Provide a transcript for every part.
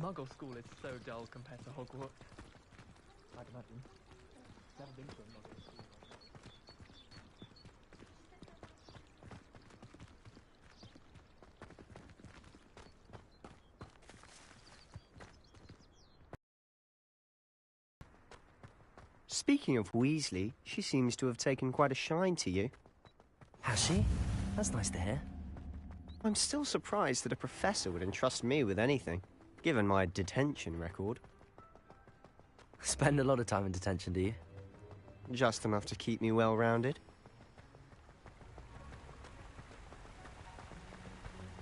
Muggle school is so dull compared to Hogwarts. I'd imagine. Never been to a Muggle school. Speaking of Weasley, she seems to have taken quite a shine to you. Has she? That's nice to hear. I'm still surprised that a professor would entrust me with anything, given my detention record. Spend a lot of time in detention, do you? Just enough to keep me well-rounded.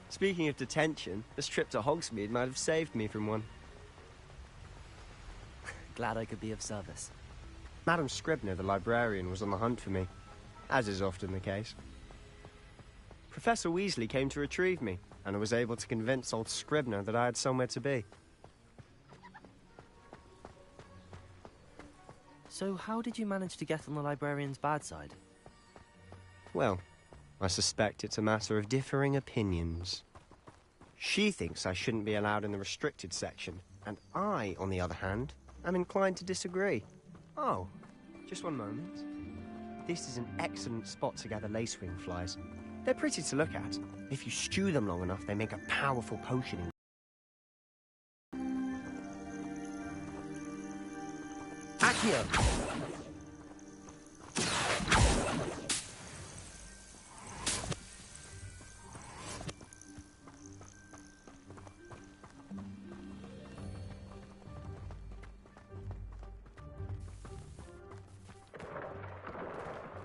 Speaking of detention, this trip to Hogsmeade might have saved me from one. Glad I could be of service. Madam Scribner, the librarian, was on the hunt for me, as is often the case. Professor Weasley came to retrieve me, and I was able to convince old Scribner that I had somewhere to be. So how did you manage to get on the librarian's bad side? Well, I suspect it's a matter of differing opinions. She thinks I shouldn't be allowed in the restricted section, and I, on the other hand, am inclined to disagree. Oh, just one moment. This is an excellent spot to gather lacewing flies. They're pretty to look at. If you stew them long enough, they make a powerful potion. Accio!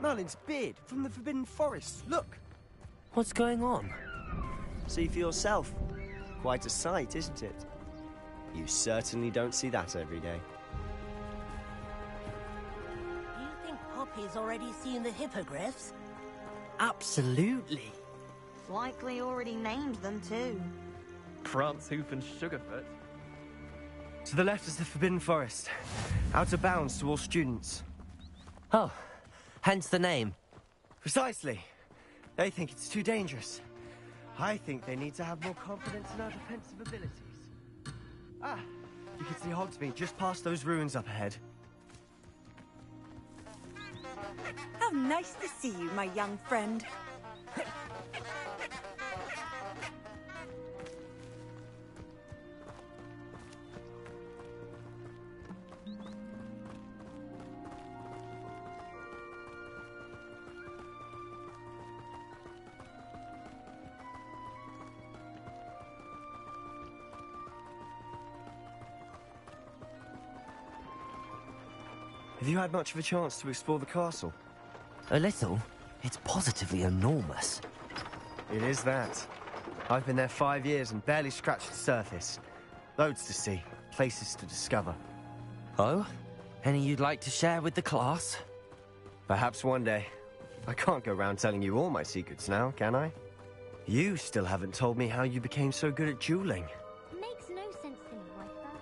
Merlin's beard from the Forbidden Forest. Look! What's going on? See for yourself. Quite a sight, isn't it? You certainly don't see that every day. Do you think Poppy's already seen the hippogriffs? Absolutely. Likely already named them too. Prance, Hoof and Sugarfoot. To the left is the Forbidden Forest. Out of bounds to all students. Oh, hence the name. Precisely. They think it's too dangerous. I think they need to have more confidence in our defensive abilities. Ah, you can see Hogsmeade just past those ruins up ahead. How nice to see you, my young friend. Have you had much of a chance to explore the castle? A little. It's positively enormous. It is that. I've been there 5 years and barely scratched the surface. Loads to see, places to discover. Oh? Any you'd like to share with the class? Perhaps one day. I can't go round telling you all my secrets now, can I? You still haven't told me how you became so good at dueling. Makes no sense to me like that.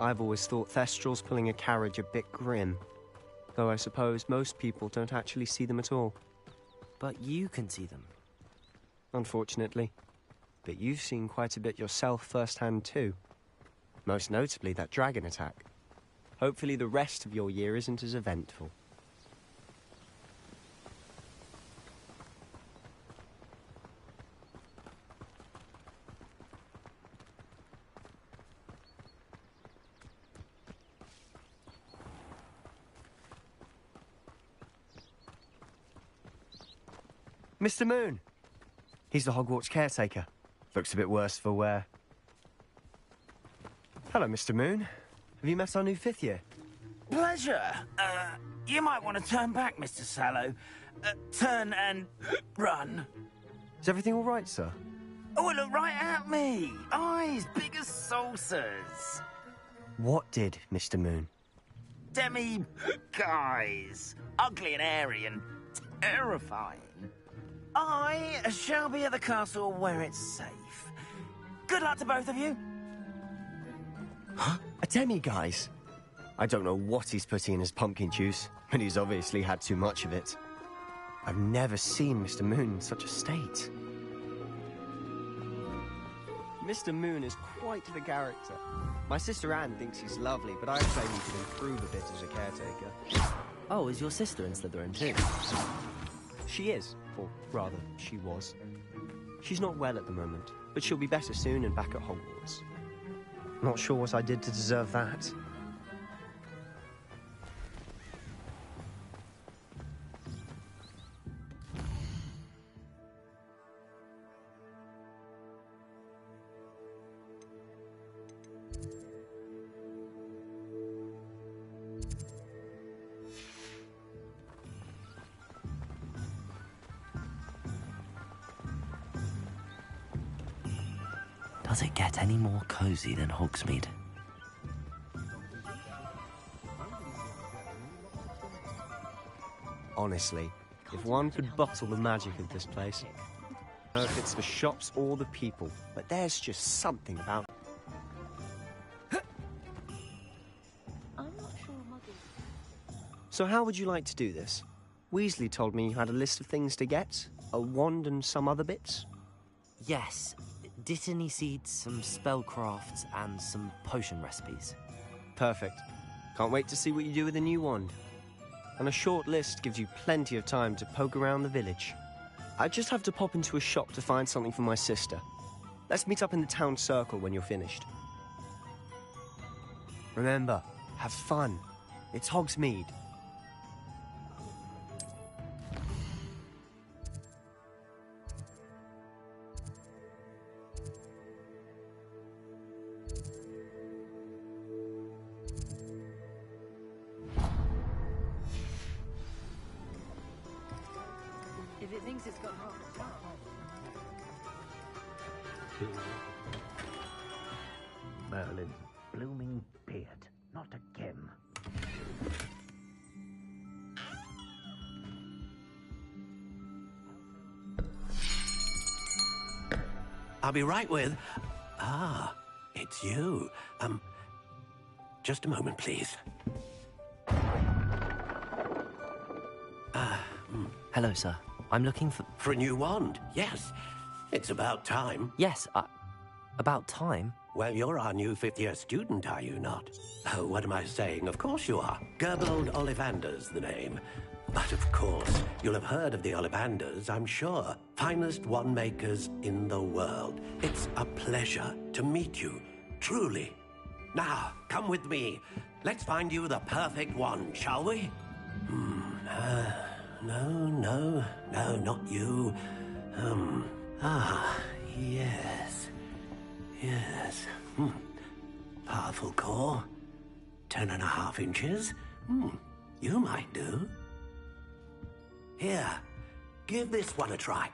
I've always thought Thestrals pulling a carriage a bit grim. Though I suppose most people don't actually see them at all. But you can see them. Unfortunately. But you've seen quite a bit yourself firsthand too. Most notably that dragon attack. Hopefully the rest of your year isn't as eventful. Mr. Moon! He's the Hogwarts caretaker. Looks a bit worse for wear. Hello, Mr. Moon. Have you met our new 5th year? Pleasure. You might want to turn back, Mr. Sallow. Turn and run. Is everything all right, sir? Oh, look right at me. Eyes big as saucers. What did, Mr. Moon? Demi-guys. Ugly and airy and terrifying. I shall be at the castle where it's safe. Good luck to both of you. Huh? A demi-guise? I don't know what he's putting in his pumpkin juice, but he's obviously had too much of it. I've never seen Mr. Moon in such a state. Mr. Moon is quite the character. My sister Anne thinks he's lovely, but I claim he could improve a bit as a caretaker. Oh, is your sister in Slytherin too? She is, or rather, she was. She's not well at the moment, but she'll be better soon and back at Hogwarts. Not sure what I did to deserve that. Does it get any more cosy than Hogsmeade? Honestly, if one could bottle the magic of this place. I don't know if it's the shops or the people, but there's just something about it. I'm not sure Muggles. So how would you like to do this? Weasley told me you had a list of things to get, a wand and some other bits. Yes. Dittany seeds, some spellcrafts, and some potion recipes. Perfect. Can't wait to see what you do with the new wand. And a short list gives you plenty of time to poke around the village. I just have to pop into a shop to find something for my sister. Let's meet up in the town circle when you're finished. Remember, have fun. It's Hogsmeade. If it thinks it's got half a chance. Merlin's blooming beard. Not again. I'll be right with... Ah, it's you. Just a moment, please. Hello, sir. I'm looking for... For a new wand, yes. It's about time. Yes, about time? Well, you're our new fifth-year student, are you not? Oh, what am I saying? Of course you are. Gerbold Ollivander's the name. But of course, you'll have heard of the Ollivanders, I'm sure. Finest wand makers in the world. It's a pleasure to meet you, truly. Now, come with me. Let's find you the perfect wand, shall we? No, not you. Yes. Powerful core. 10.5 inches. You might do. Here, give this one a try.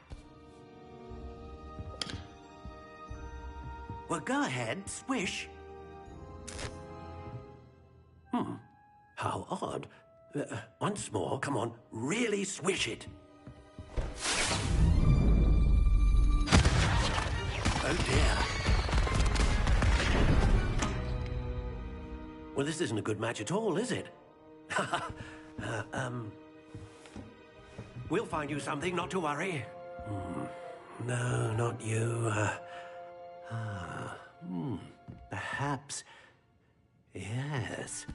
Well, go ahead, swish. How odd. Once more, come on, really swish it. Oh dear. Well, this isn't a good match at all, is it? We'll find you something, not to worry. No, not you. Perhaps. Yes.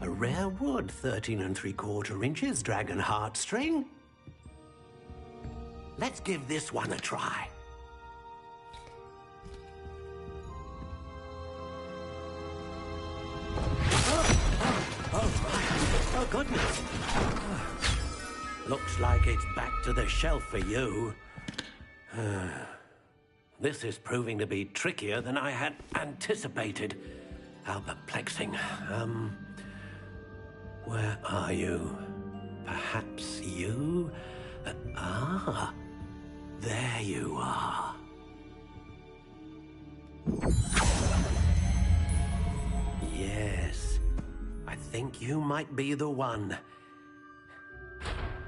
A rare wood, 13 3/4 inches, dragon heartstring. Let's give this one a try. Oh, goodness. Looks like it's back to the shelf for you. This is proving to be trickier than I had anticipated. How perplexing. Where are you? Perhaps you? There you are. Yes, I think you might be the one.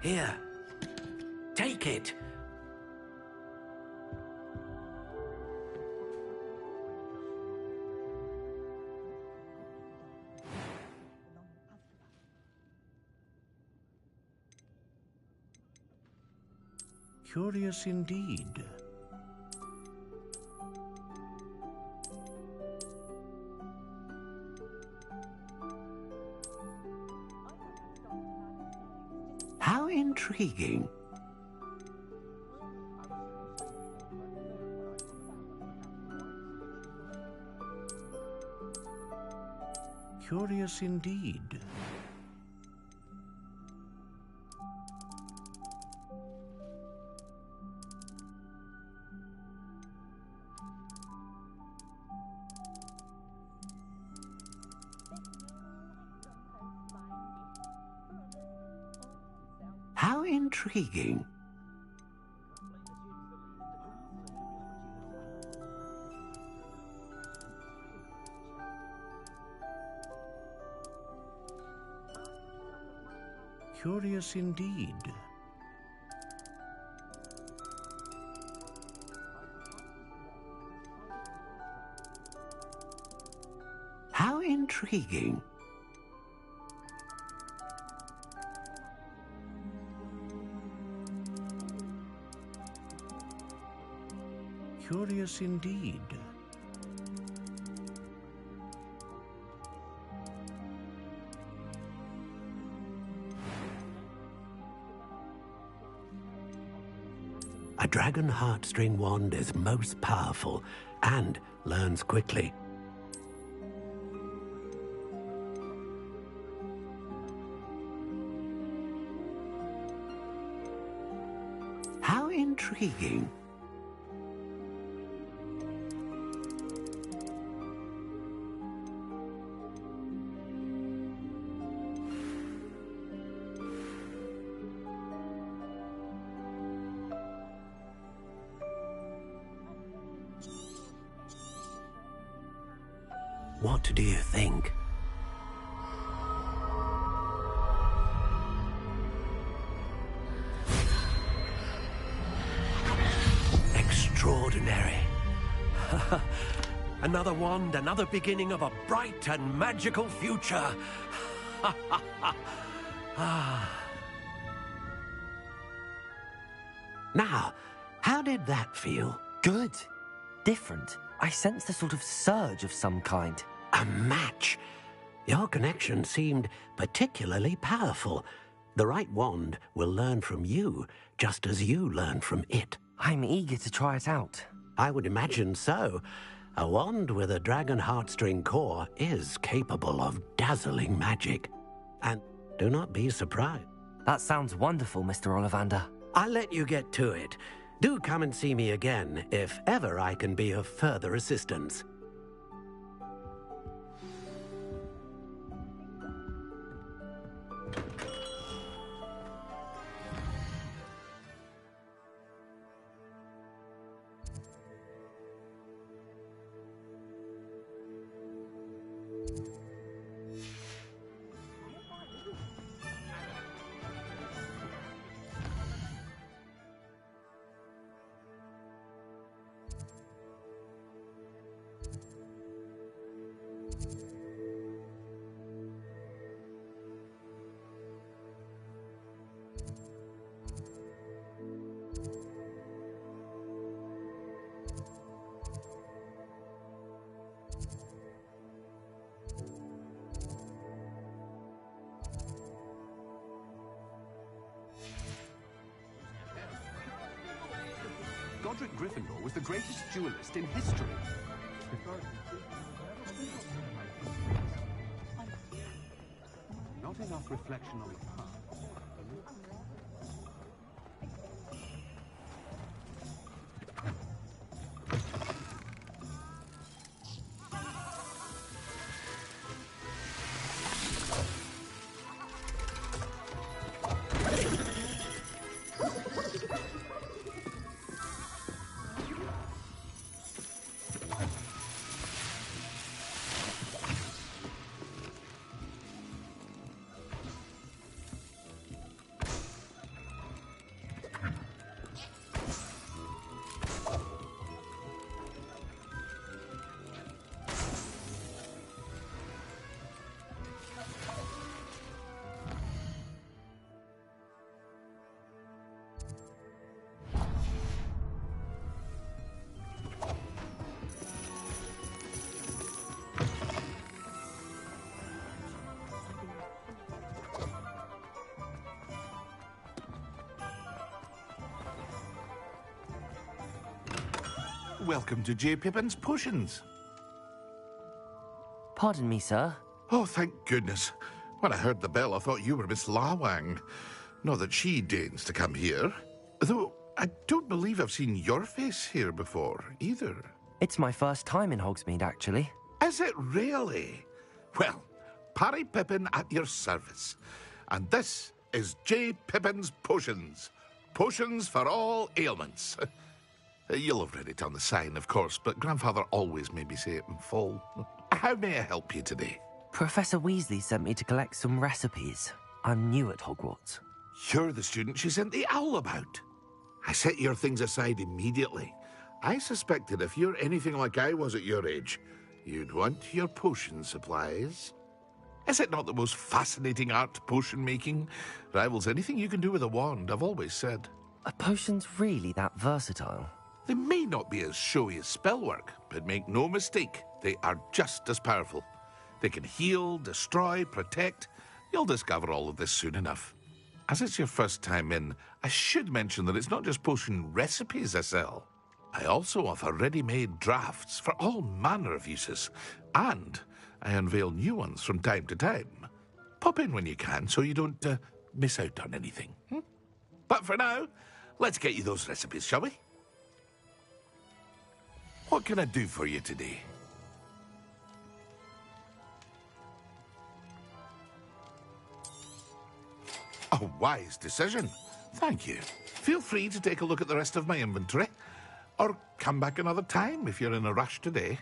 Here, take it. Curious indeed. intriguing. Curious indeed. How intriguing. Curious indeed. How intriguing. Curious indeed. A dragon heartstring wand is most powerful and learns quickly. How intriguing. What do you think? Extraordinary. Another wand, another beginning of a bright and magical future. Now, how did that feel? Good. Different. I sensed a sort of surge of some kind. A match. Your connection seemed particularly powerful. The right wand will learn from you, just as you learn from it. I'm eager to try it out. I would imagine so. A wand with a dragon heartstring core is capable of dazzling magic. And do not be surprised. That sounds wonderful, Mr. Ollivander. I'll let you get to it. Do come and see me again if ever I can be of further assistance. Godric Gryffindor was the greatest duelist in history. Not enough reflection on the past. welcome to J. Pippin's Potions. Pardon me, sir. Oh, thank goodness. When I heard the bell, I thought you were Miss Lawang. Not that she deigns to come here. Though, I don't believe I've seen your face here before, either. It's my first time in Hogsmeade, actually. Is it really? Well, Parry Pippin at your service. And this is J. Pippin's Potions. Potions for all ailments. You'll have read it on the sign, of course, but Grandfather always made me say it in full. How may I help you today? Professor Weasley sent me to collect some recipes. I'm new at Hogwarts. You're the student she sent the owl about. I set your things aside immediately. I suspected if you're anything like I was at your age, you'd want your potion supplies. Is it not the most fascinating art, potion making? Rivals anything you can do with a wand, I've always said. Are potions really that versatile? They may not be as showy as spellwork, but make no mistake, they are just as powerful. They can heal, destroy, protect. You'll discover all of this soon enough. As it's your first time in, I should mention that it's not just potion recipes I sell. I also offer ready-made drafts for all manner of uses, and I unveil new ones from time to time. Pop in when you can so you don't miss out on anything. But for now, let's get you those recipes, shall we? What can I do for you today? A wise decision. Thank you. Feel free to take a look at the rest of my inventory, or come back another time if you're in a rush today.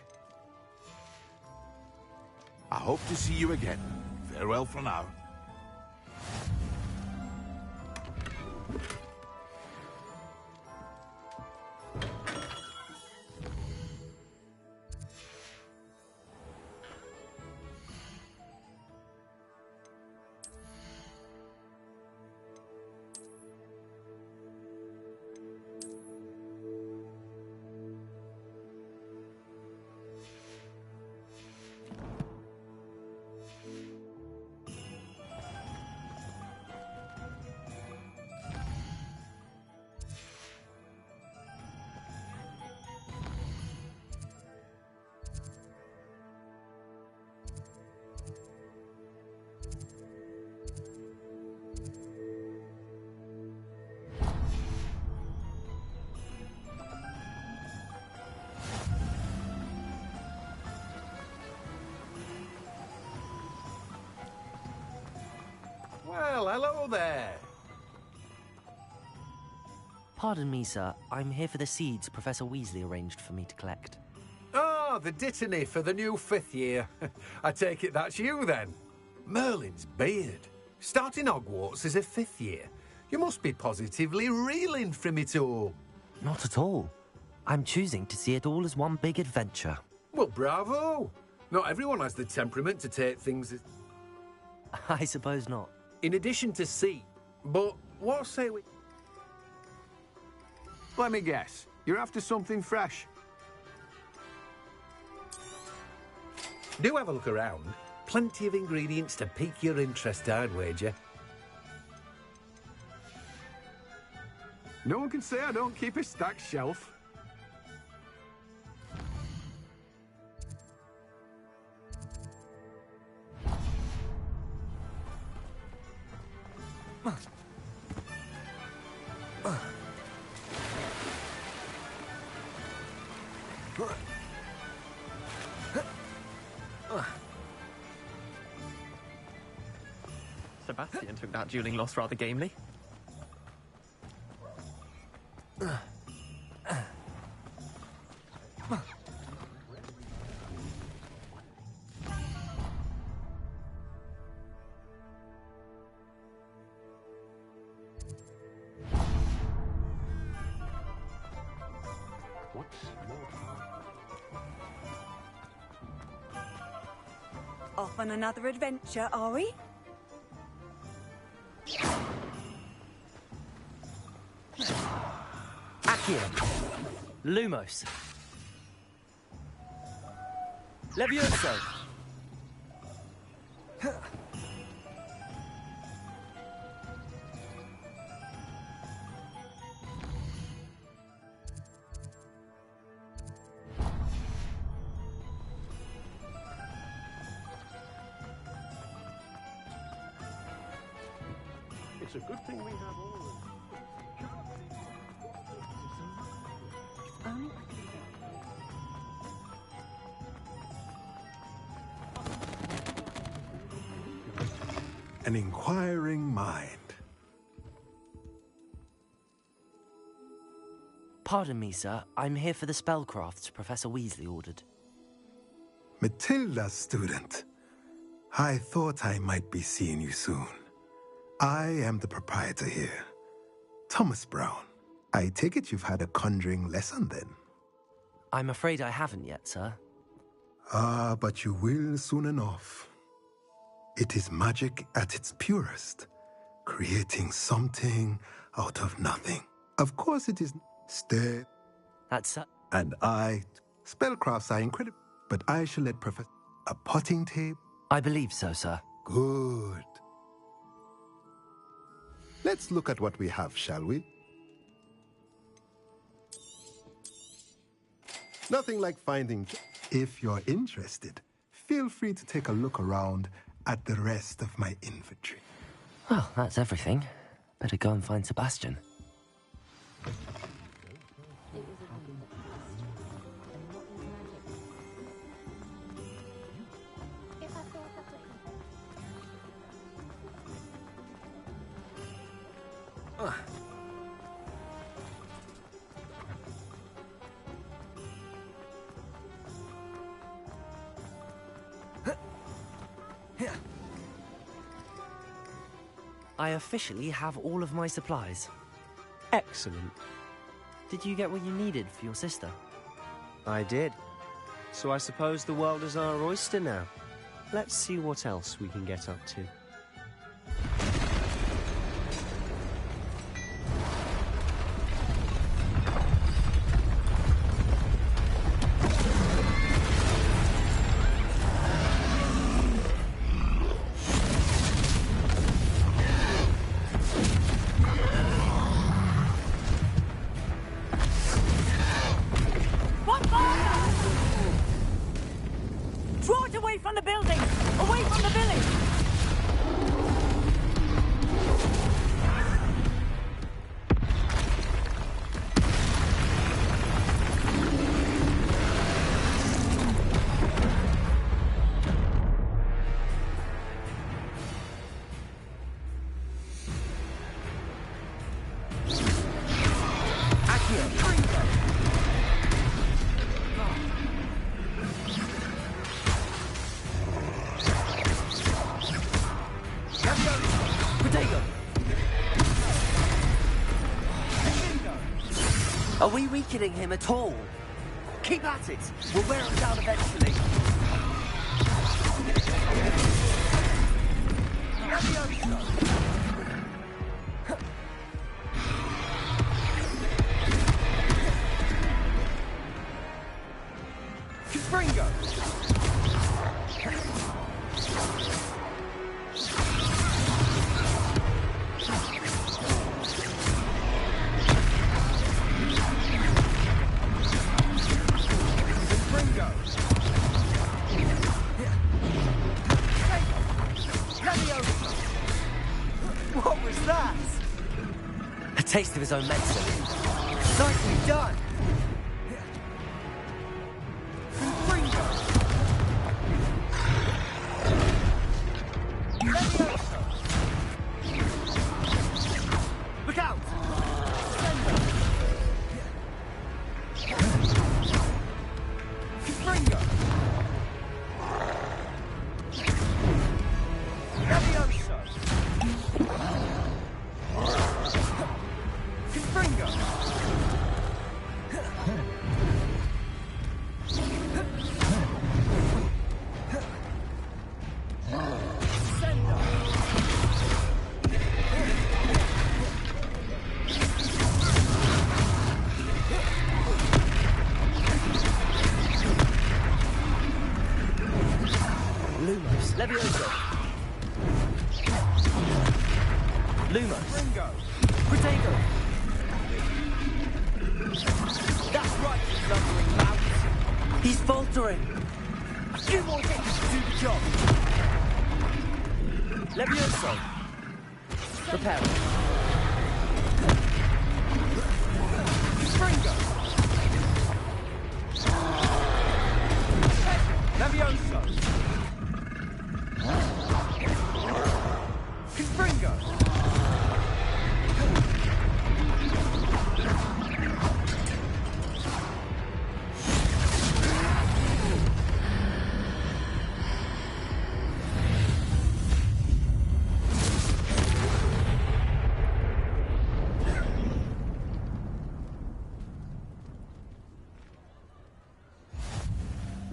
I hope to see you again. Farewell for now. Well, hello there. Pardon me, sir. I'm here for the seeds Professor Weasley arranged for me to collect. Oh, the dittany for the new 5th year. I take it that's you, then. Merlin's beard. Starting Hogwarts as a 5th year. You must be positively reeling from it all. Not at all. I'm choosing to see it all as one big adventure. Well, bravo. Not everyone has the temperament to take things as... I suppose not. In addition to see, but what say we... Let me guess. You're after something fresh. Do have a look around. Plenty of ingredients to pique your interest, I'd wager. No one can say I don't keep a stacked shelf. Sebastian took that dueling loss rather gamely. Off on another adventure, are we? Accio. Lumos. Levioso. It's a good thing we have all of them. Only An inquiring mind. Pardon me, sir. I'm here for the spellcrafts Professor Weasley ordered. Matilda's student. I thought I might be seeing you soon. I am the proprietor here, Thomas Brown. I take it you've had a conjuring lesson then? I'm afraid I haven't yet, sir. Ah, but you will soon enough. It is magic at its purest, creating something out of nothing. Of course it is That's and spellcrafts are incredible, but I shall let Professor a potting tape. I believe so, sir. Good. Let's look at what we have, shall we? Nothing like finding. If you're interested, feel free to take a look around at the rest of my inventory. Well, that's everything. Better go and find Sebastian. I officially have all of my supplies. Excellent. Did you get what you needed for your sister? I did. So I suppose the world is our oyster now. Let's see what else we can get up to. Draw it away from the building! Away from the village! Are we weakening him at all? Keep at it! We'll wear him down eventually. Confringo! What was that? A taste of his own medicine. Nicely done! Look out! Confringo! Lumos. Levioso. Lumos. Ringo. Protego. That's right, you lumbering lout. He's faltering. A few more hits to do the job. Levioso. Repair. Springo! Levioso! Springo!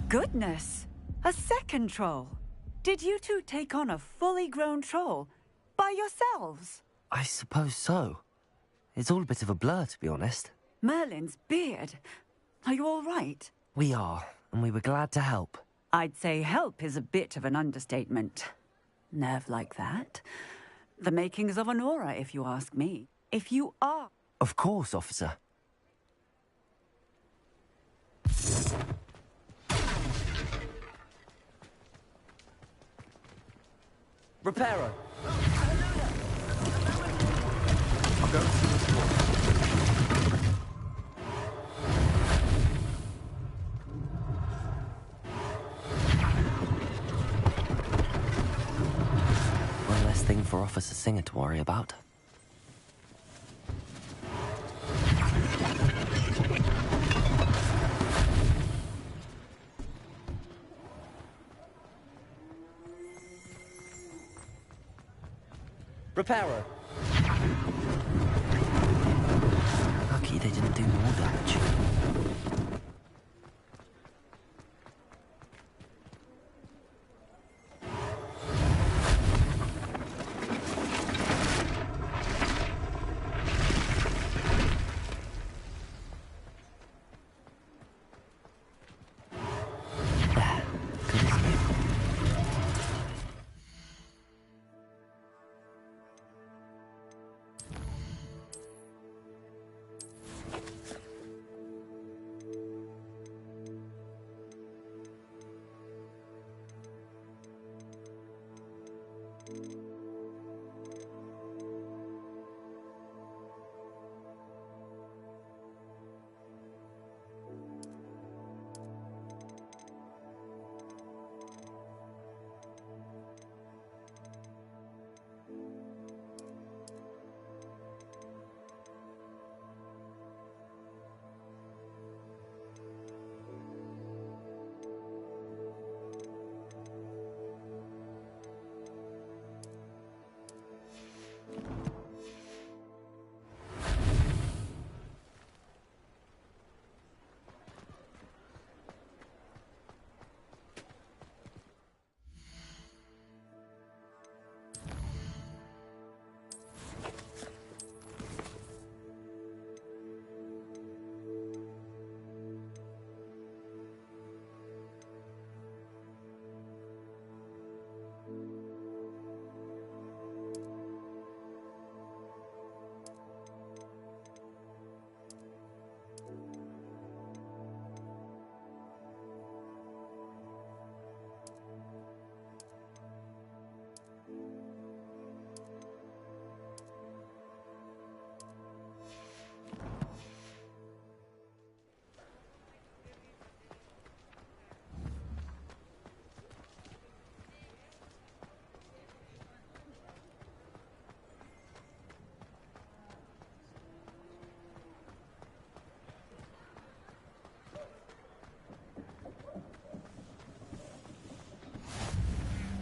Goodness! A second troll! Did you two take on a fully grown troll by yourselves? I suppose so. It's all a bit of a blur, to be honest. Merlin's beard. Are you all right? We are, and we were glad to help. I'd say help is a bit of an understatement. Nerve like that. The makings of an aura, if you ask me. If you are... Of course, officer. Reparo. I'll go to the floor. One less thing for Officer Singer to worry about. Reparo. Lucky they didn't do more damage.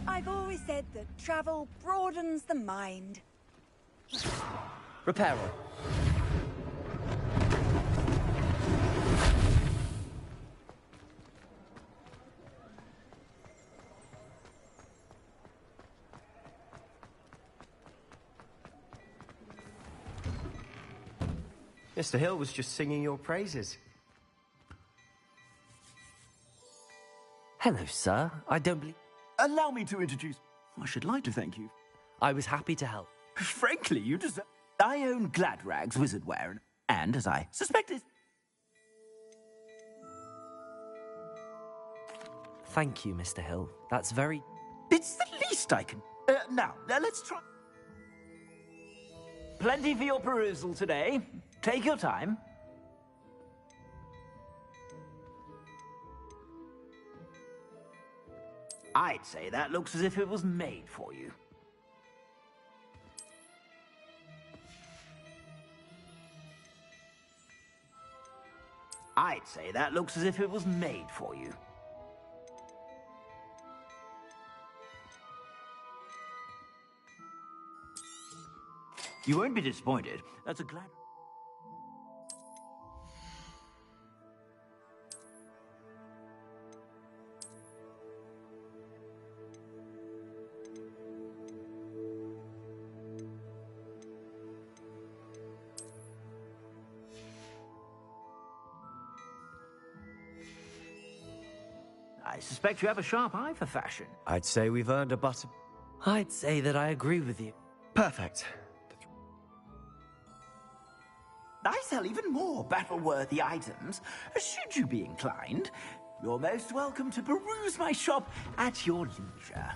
I've always said that travel broadens the mind. Reparo. Mr. Hill was just singing your praises. Hello, sir. I don't believe... Allow me to introduce... I should like to thank you. I was happy to help. Frankly, you deserve... I own Gladrag's Wizardwear, and as I suspected... Thank you, Mr. Hill. That's very... It's the least I can... now, let's try... plenty for your perusal today. Take your time. I'd say that looks as if it was made for you. I'd say that looks as if it was made for you. You won't be disappointed. That's a glad... I suspect you have a sharp eye for fashion. I'd say we've earned a butter... I'd say that I agree with you. Perfect. I sell even more battle-worthy items, should you be inclined. You're most welcome to peruse my shop at your leisure.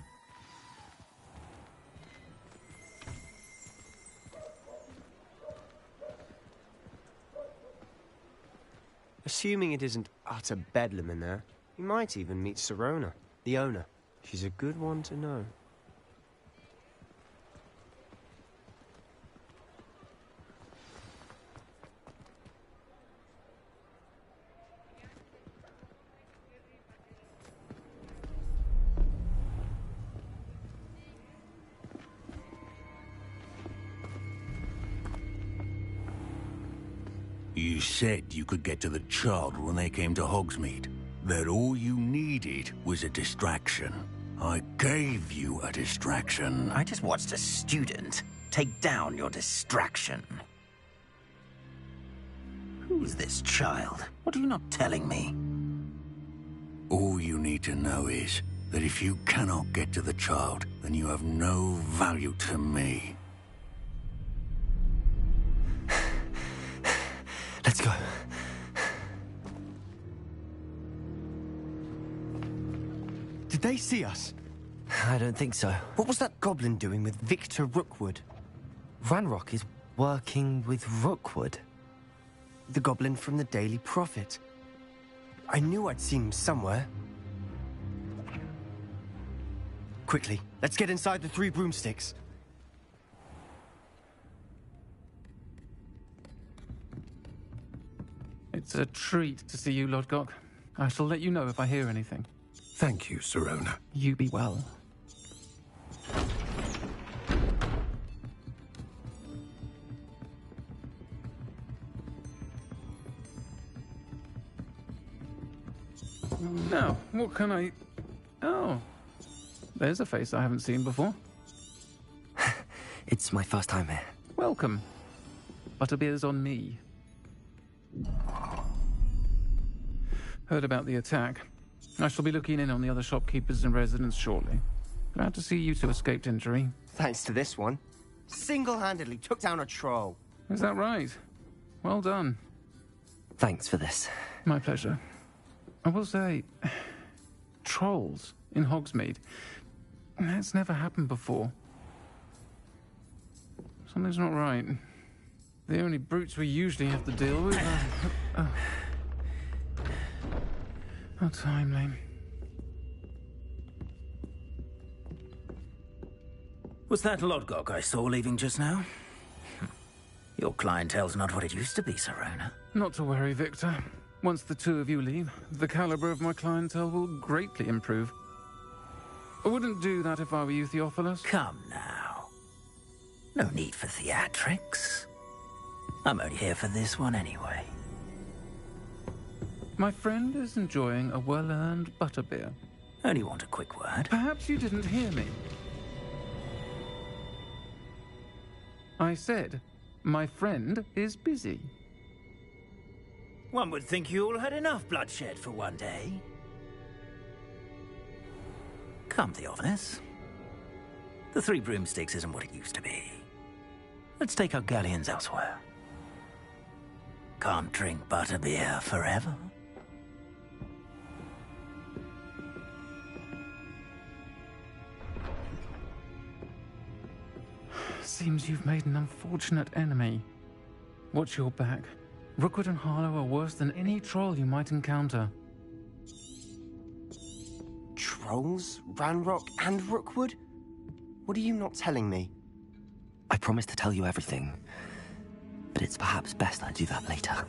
Assuming it isn't utter bedlam in there, you might even meet Sirona, the owner. She's a good one to know. You said you could get to the child when they came to Hogsmeade. That all you needed was a distraction. I gave you a distraction. I just watched a student take down your distraction. Who's this child? What are you not telling me? All you need to know is that if you cannot get to the child, then you have no value to me. Let's go. Did they see us? I don't think so. What was that goblin doing with Victor Rookwood? Ranrock is working with Rookwood. The goblin from the Daily Prophet. I knew I'd seen him somewhere. Quickly, let's get inside the 3 broomsticks. It's a treat to see you, Lodgok. I shall let you know if I hear anything. Thank you, Sirona. You be well. Now, what can I... Oh, there's a face I haven't seen before. It's my first time here. Welcome. Butterbeer's on me. Heard about the attack. I shall be looking in on the other shopkeepers and residents shortly. Glad to see you two escaped injury. Thanks to this one. Single-handedly took down a troll. Is that right? Well done. Thanks for this. My pleasure. I will say, trolls in Hogsmeade. That's never happened before. Something's not right. The only brutes we usually have to deal with are... How timely. Was that Lodgok I saw leaving just now? Your clientele's not what it used to be, Sirona. Not to worry, Victor. Once the 2 of you leave, the caliber of my clientele will greatly improve. I wouldn't do that if I were you, Theophilus. Come now. No need for theatrics. I'm only here for this one anyway. My friend is enjoying a well-earned butterbeer. Only want a quick word. Perhaps you didn't hear me. I said, my friend is busy. One would think you all had enough bloodshed for one day. Come, Theophilus. The 3 broomsticks isn't what it used to be. Let's take our galleons elsewhere. Can't drink butterbeer forever. seems you've made an unfortunate enemy. Watch your back. Rookwood and Harlow are worse than any troll you might encounter. Trolls? Ranrock and Rookwood? What are you not telling me? I promised to tell you everything, but it's perhaps best I do that later.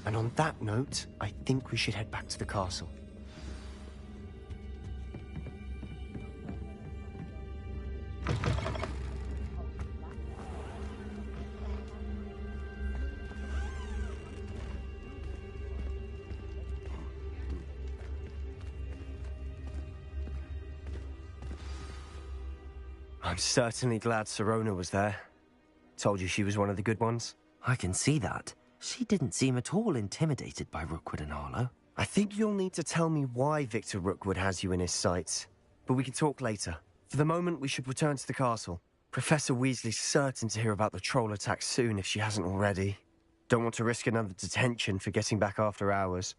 And on that note, I think we should head back to the castle. I'm certainly glad Sirona was there. Told you she was one of the good ones. I can see that. She didn't seem at all intimidated by Rookwood and Harlow. I think you'll need to tell me why Victor Rookwood has you in his sights. But we can talk later. For the moment, we should return to the castle. Professor Weasley's certain to hear about the troll attack soon if she hasn't already. Don't want to risk another detention for getting back after hours.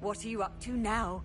What are you up to now?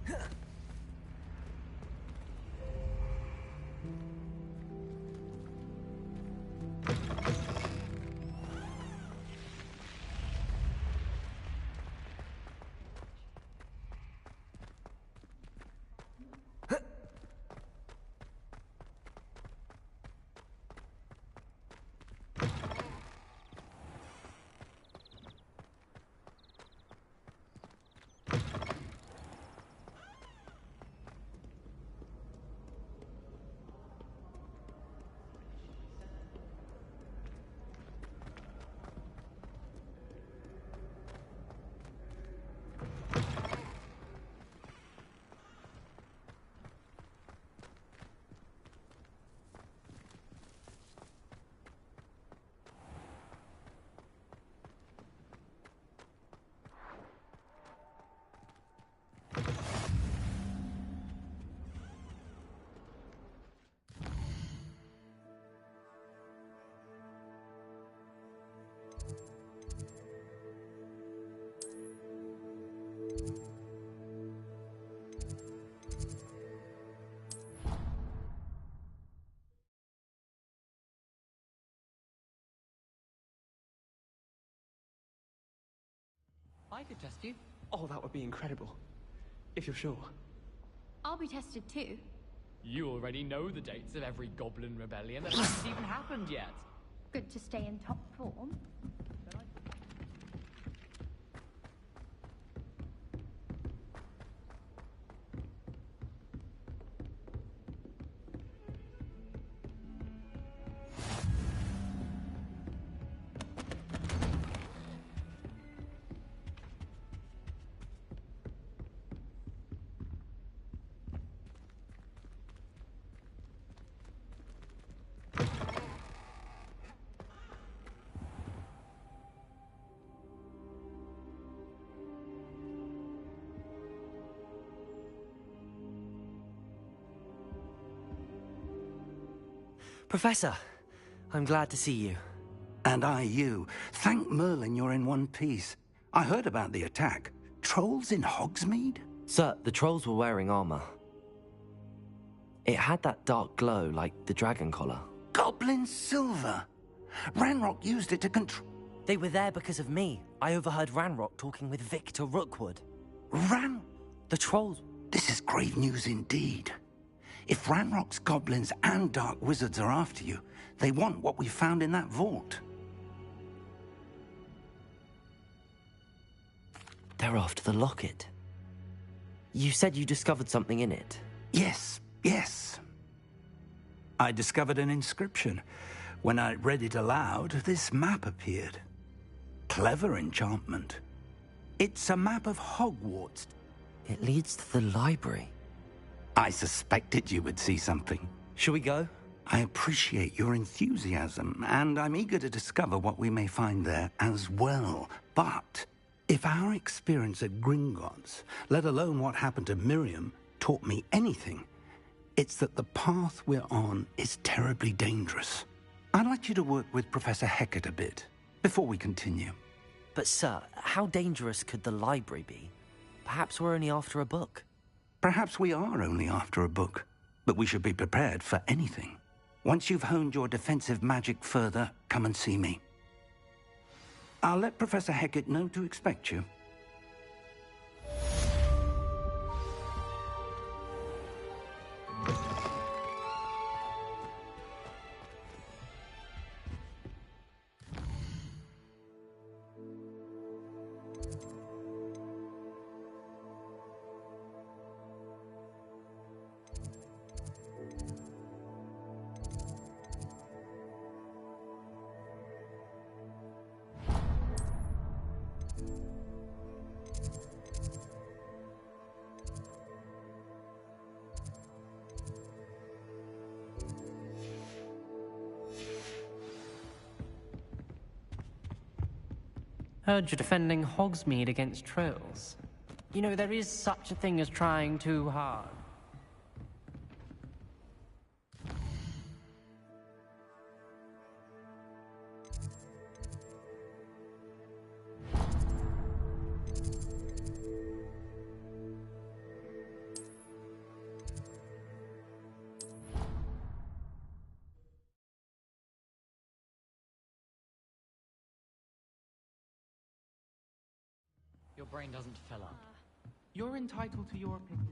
I could test you. Oh, that would be incredible. If you're sure. I'll be tested too. You already know the dates of every goblin rebellion that hasn't even happened yet. Good to stay in top form. Professor, I'm glad to see you. And I you. Thank Merlin you're in one piece. I heard about the attack. Trolls in Hogsmeade? Sir, the trolls were wearing armor. It had that dark glow like the dragon collar. Goblin silver. Ranrock used it to control... They were there because of me. I overheard Ranrock talking with Victor Rookwood. The trolls... This is grave news indeed. If Ranrock's goblins and dark wizards are after you, they want what we found in that vault. They're after the locket. You said you discovered something in it. Yes. I discovered an inscription. When I read it aloud, this map appeared. Clever enchantment. It's a map of Hogwarts. It leads to the library. I suspected you would see something. Shall we go? I appreciate your enthusiasm, and I'm eager to discover what we may find there as well. But if our experience at Gringotts, let alone what happened to Miriam, taught me anything, it's that the path we're on is terribly dangerous. I'd like you to work with Professor Hecat a bit before we continue. But sir, how dangerous could the library be? Perhaps we're only after a book. Perhaps we are only after a book, but we should be prepared for anything. Once you've honed your defensive magic further, come and see me. I'll let Professor Hecat know to expect you. Heard you're defending Hogsmeade against trolls. You know, there is such a thing as trying too hard. Your brain doesn't fill up. You're entitled to your opinion.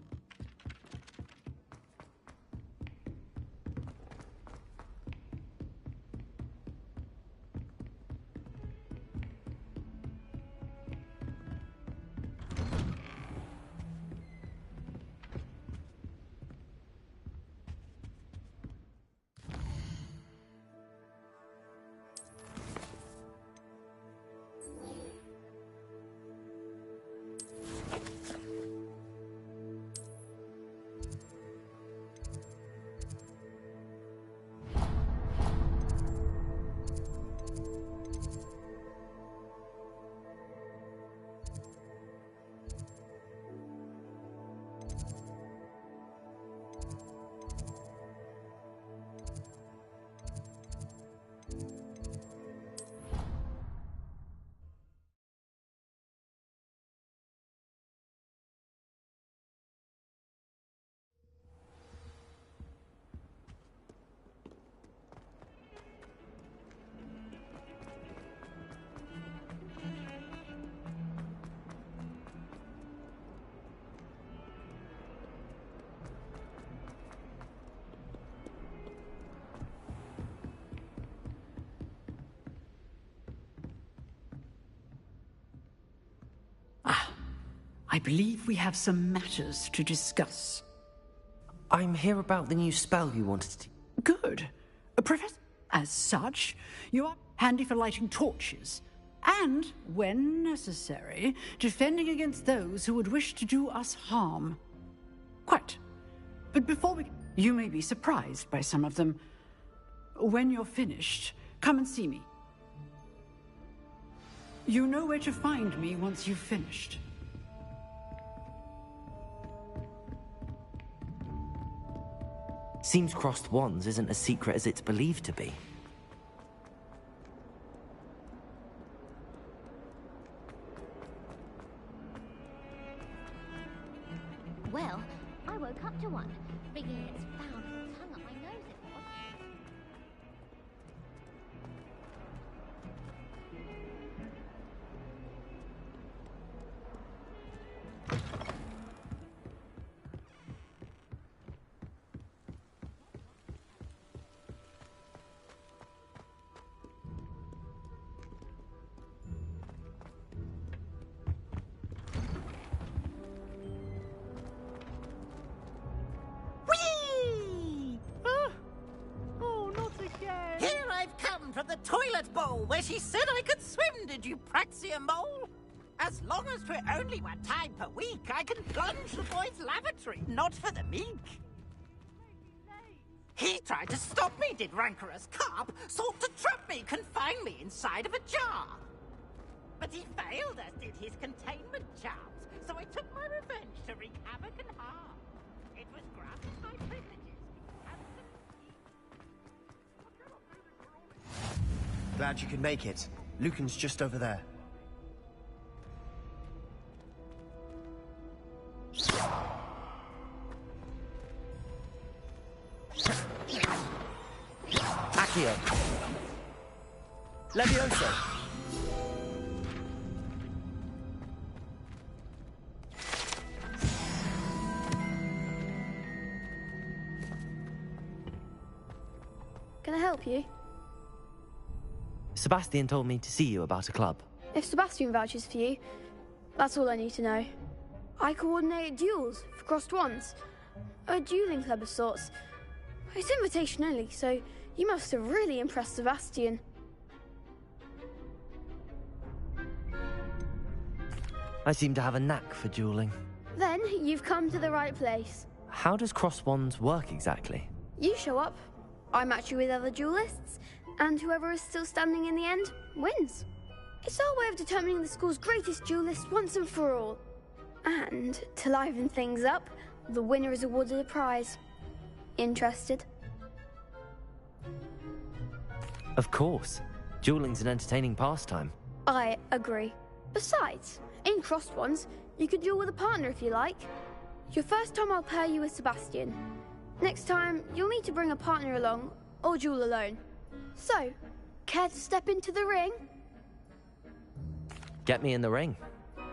I believe we have some matters to discuss. I'm here about the new spell you wanted to... Good. Professor, as such, you are handy for lighting torches, and, when necessary, defending against those who would wish to do us harm. Quite. But before we... You may be surprised by some of them. When you're finished, come and see me. You know where to find me once you've finished. Seems crossed wands isn't as secret as it's believed to be. Well, I woke up to one, bringing its foul little tongue up my nose it was. From the toilet bowl where she said I could swim, did you praxia mole? As long as 'twere only 1 time per week, I can plunge the boy's lavatory, not for the meek. He tried to stop me, did rancorous carp, sought to trap me, confine me inside of a jar. But he failed, as did his containment charms, so I took my revenge to wreak havoc and harm. It was granted my privileges. Glad you could make it. Lucan's just over there. Accio. Levioso. Can I help you? Sebastian told me to see you about a club. If Sebastian vouches for you, that's all I need to know. I coordinate duels for crossed wands. A dueling club of sorts. It's invitation only, so you must have really impressed Sebastian. I seem to have a knack for dueling. Then you've come to the right place. How does cross wands work exactly? You show up, I match you with other duelists, and whoever is still standing in the end wins. It's our way of determining the school's greatest duelist once and for all. And to liven things up, the winner is awarded a prize. Interested? Of course. Dueling's an entertaining pastime. I agree. Besides, in crossed ones, you could duel with a partner if you like. Your first time I'll pair you with Sebastian. Next time, you'll need to bring a partner along, or duel alone. So, care to step into the ring? Get me in the ring.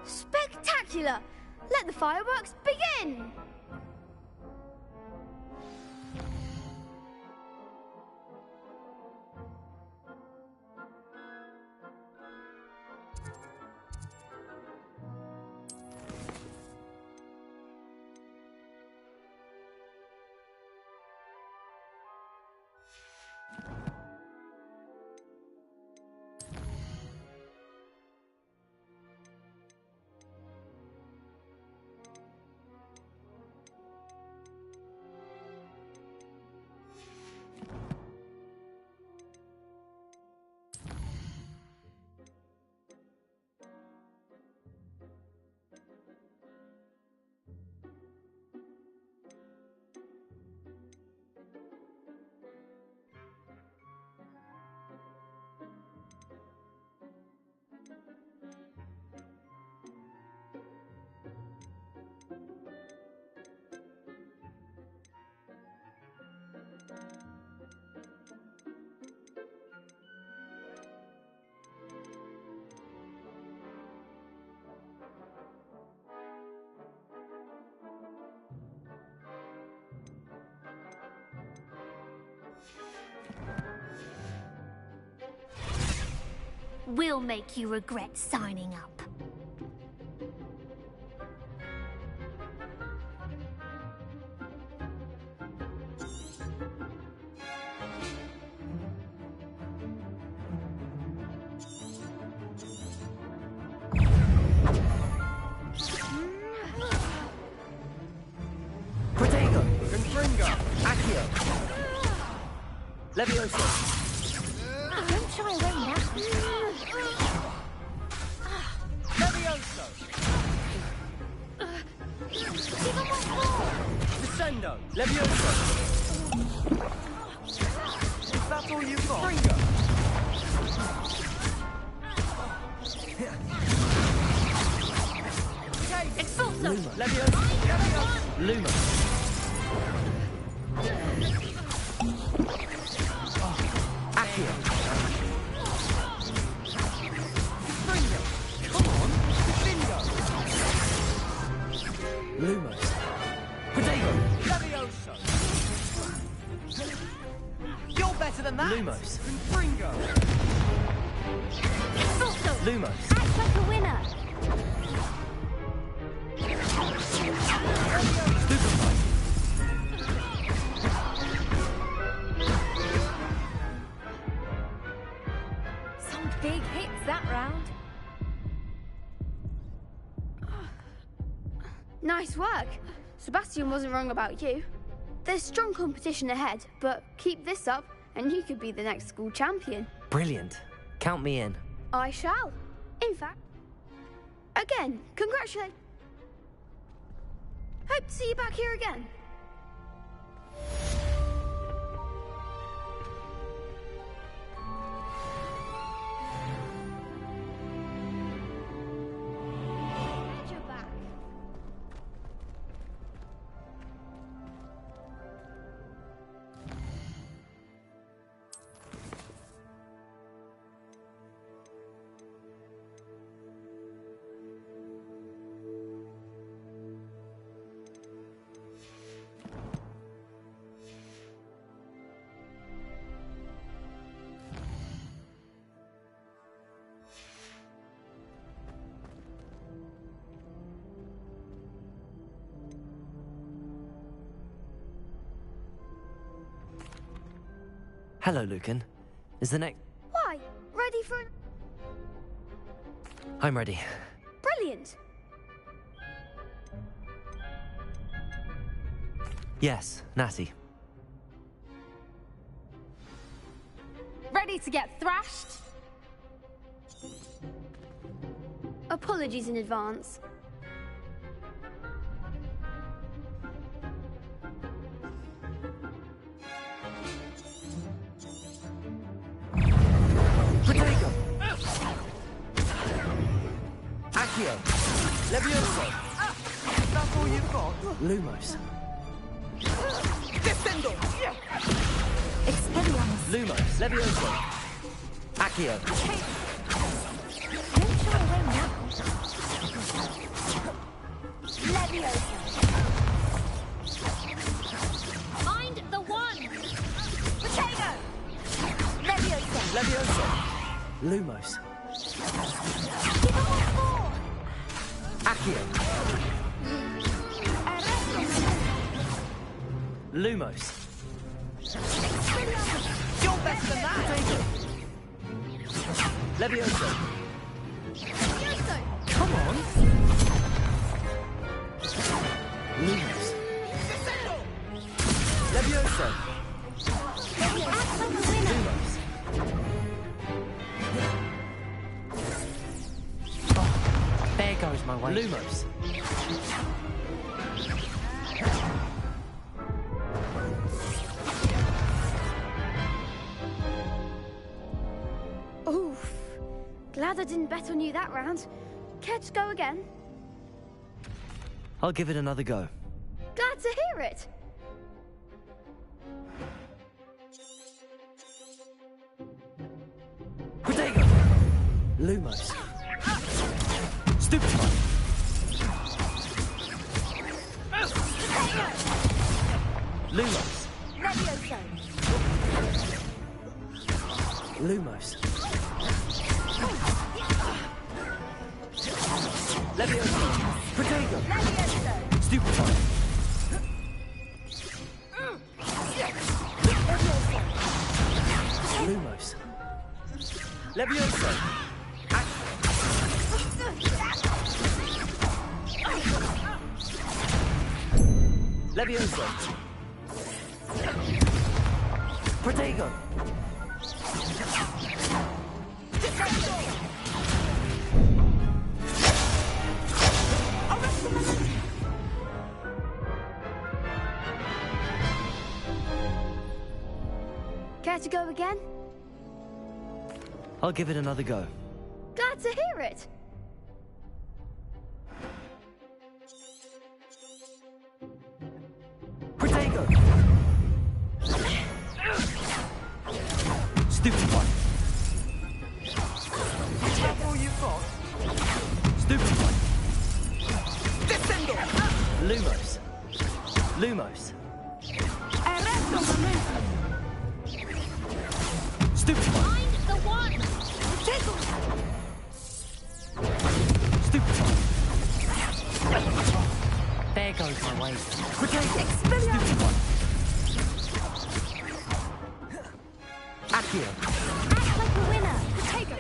Spectacular! Let the fireworks begin! We'll make you regret signing up. Protego! Confringo! Accio! Levioso! Don't shy away now. Levioso! Descendo! Levioso! Is that all you've got? Fringo! Expulso! Levioso! Luma! Accio! Fringo! Come on! Bingo! Lumos! Protego! Levioso! You're better than that! Lumos! Fringo! Expulso! Lumos! Act like a winner! Some big hits that round. Nice work. Sebastian wasn't wrong about you. There's strong competition ahead, but keep this up and you could be the next school champion. Brilliant. Count me in. I shall. In fact, again, congratulations. Hope to see you back here again. You're back. Hello, Lucan. Is the next... Why? Ready for... I'm ready. Brilliant. Yes, Natty. Ready to get thrashed? Apologies in advance. Protego! Accio! Levioso! Is that all you've got? Lumos. Descendo! Expelliarmus! Lumos. Levioso! Accio! Don't shy away now. Leviosa. Mind the one. Potato. Leviosa. Leviosa. Lumos. Give him one more. Accio. Lumos. You're better than that. Leviosa. Leviosa. Come on. Lumos. Leviosa. Act like a winner. Lumos. There goes my way. Lumos. Oof. Glad I didn't bet on you that round. Care to go again? I'll give it another go. Glad to hear it. Protego. Lumos. Stupefy. Lumos. Leviosa. Lumos. Leviosa. Protego. Leviosa. Stupefy. Lumos. Leviosa. Leviosa. Protego. Care to go again? I'll give it another go. Glad to hear it. Protego. Stupid one. Is that all you've got? Stupid one. Descendo. Lumos. Lumos. Stupid one. Mind the one. Potato. Stupid one. There goes my way. Protego. Stupid one. Accio. Act like a winner. Potato.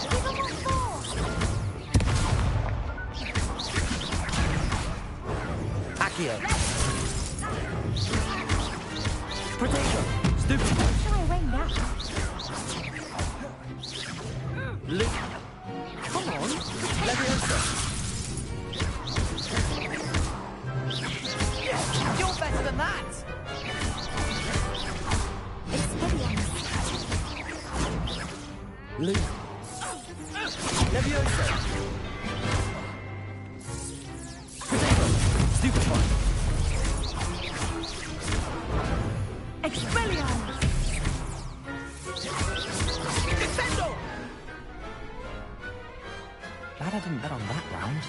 Give him one more. Accio. Protego. Stupid one. Shy away now. Come on. Leviosa. You're better than that. Luke. Leviosa. Potato. Stupid one. Expelliarmus. Descendo. Glad I didn't bet on that round.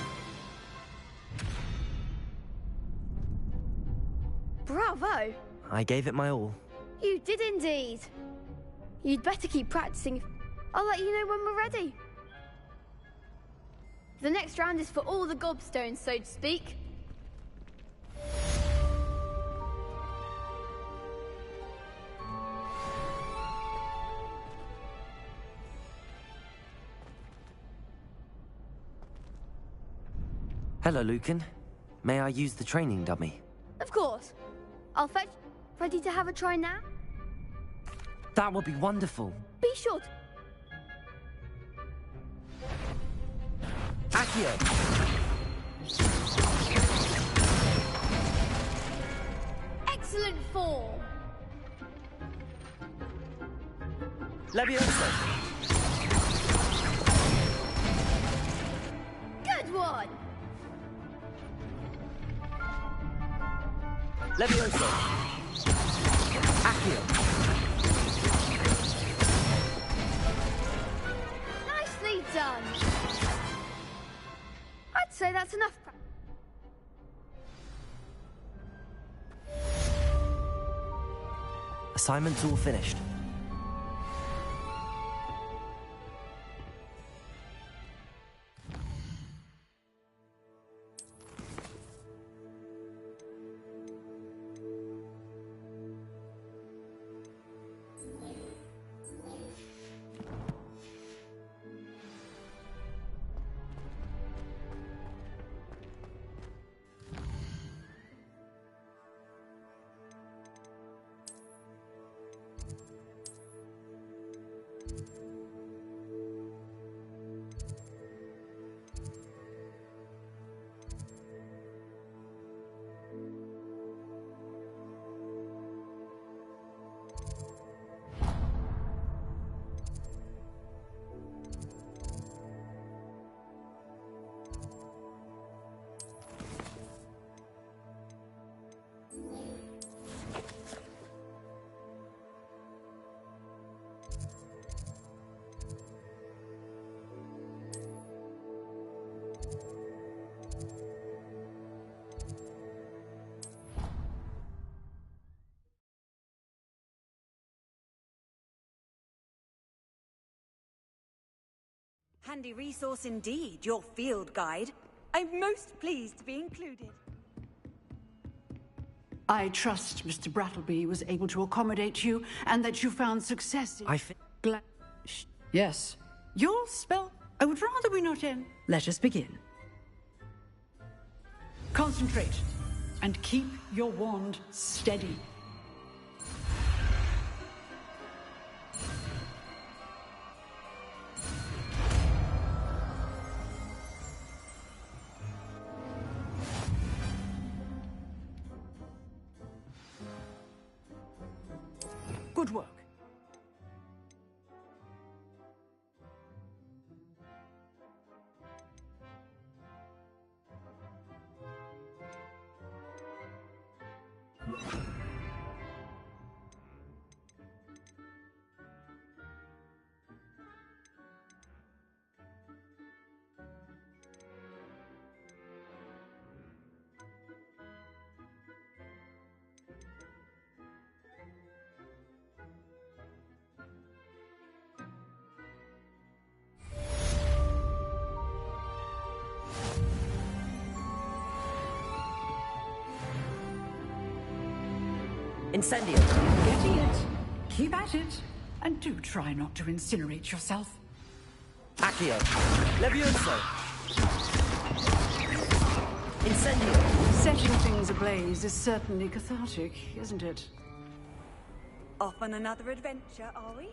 Bravo. I gave it my all. You did indeed. You'd better keep practicing. I'll let you know when we're ready. The next round is for all the gobstones, so to speak. Hello, Lucan. May I use the training dummy? Of course. I'll fetch. Ready to have a try now? That would be wonderful. Be sure to... Accio. Excellent form. Leviosa. Good one. Leviosa. Accio. Nicely done. I'd say that's enough. Assignment's all finished. Handy resource indeed, your field guide. I'm most pleased to be included. I trust Mr. Brattleby was able to accommodate you and that you found success in... Yes. Your spell... I would rather we not end. Let us begin. Concentrate and keep your wand steady. Good work. Incendio. Getting it. Keep at it. And do try not to incinerate yourself. Accio. Levioso. Incendio. Setting things ablaze is certainly cathartic, isn't it? Off on another adventure, are we?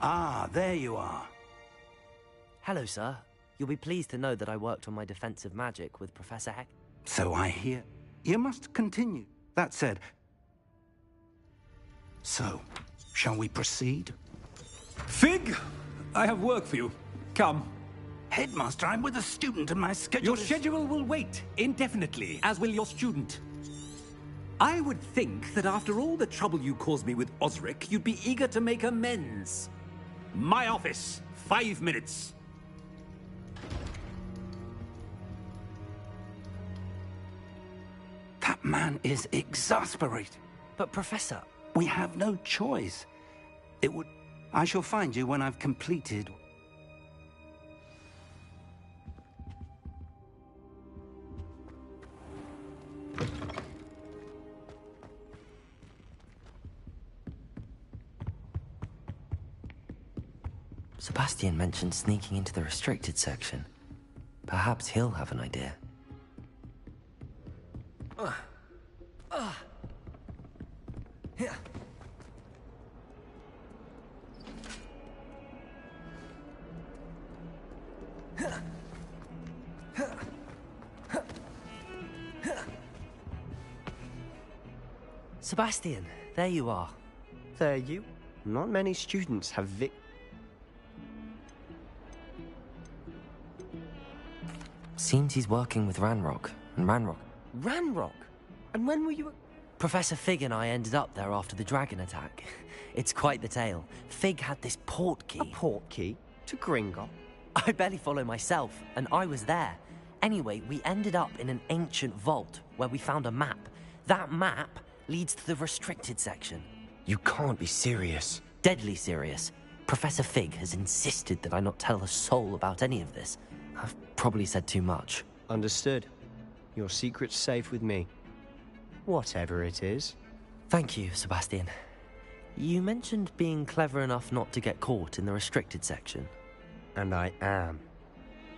Ah, there you are. Hello, sir. You'll be pleased to know that I worked on my defensive magic with Professor Heck. So I hear. You must continue. That said... So, shall we proceed? Fig, I have work for you. Come. Headmaster, I'm with a student and my schedule Your schedule will wait indefinitely, as will your student. I would think that after all the trouble you caused me with Osric, you'd be eager to make amends. My office, 5 minutes. That man is exasperating. But, Professor... We have no choice. It would... I shall find you when I've completed... Sebastian mentioned sneaking into the restricted section. Perhaps he'll have an idea. Sebastian, there you are. There you. Not many students have Seems he's working with Ranrock. And Ranrock... Ranrock? And when were you... Professor Fig and I ended up there after the dragon attack. It's quite the tale. Fig had this port key. A port key? To Gringotts? I barely follow myself, and I was there. Anyway, we ended up in an ancient vault where we found a map. That map leads to the restricted section. You can't be serious. Deadly serious. Professor Fig has insisted that I not tell a soul about any of this. I've probably said too much. Understood. Your secret's safe with me. Whatever it is. Thank you, Sebastian. You mentioned being clever enough not to get caught in the restricted section. And I am.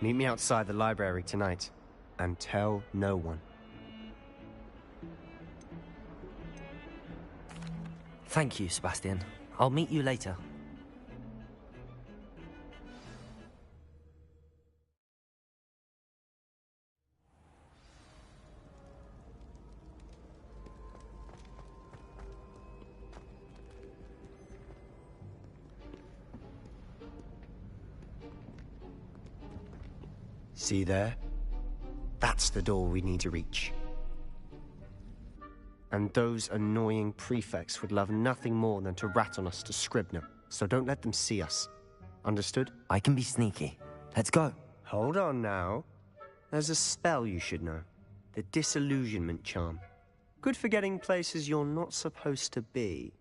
Meet me outside the library tonight. And tell no one. Thank you, Sebastian. I'll meet you later. See there? That's the door we need to reach. And those annoying prefects would love nothing more than to rat on us to Scribner, so don't let them see us. Understood? I can be sneaky. Let's go. Hold on now. There's a spell you should know. The Disillusionment Charm. Good for getting places you're not supposed to be.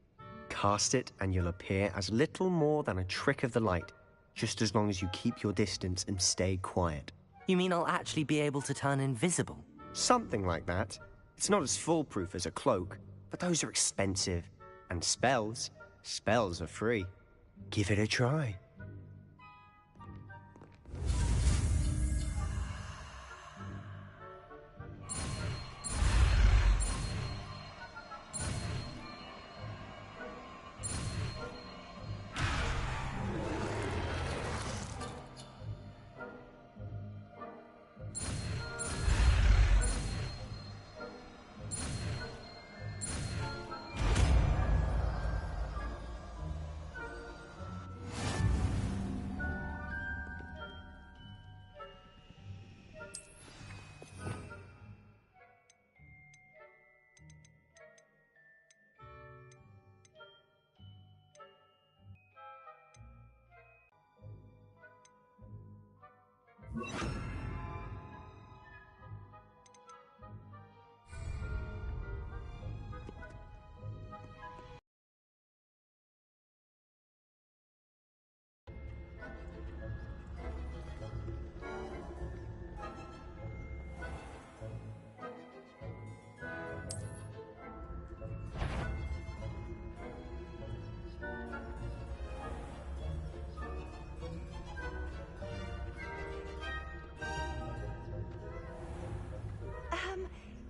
Cast it and you'll appear as little more than a trick of the light, just as long as you keep your distance and stay quiet. You mean I'll actually be able to turn invisible? Something like that. It's not as foolproof as a cloak, but those are expensive. And spells are free. Give it a try.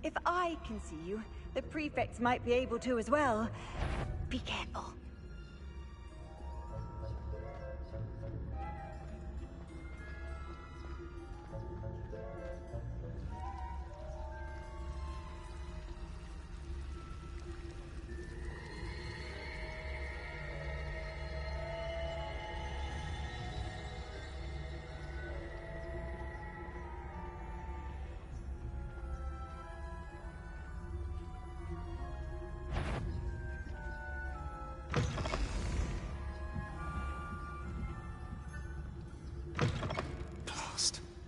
If I can see you, the prefects might be able to as well. Be careful.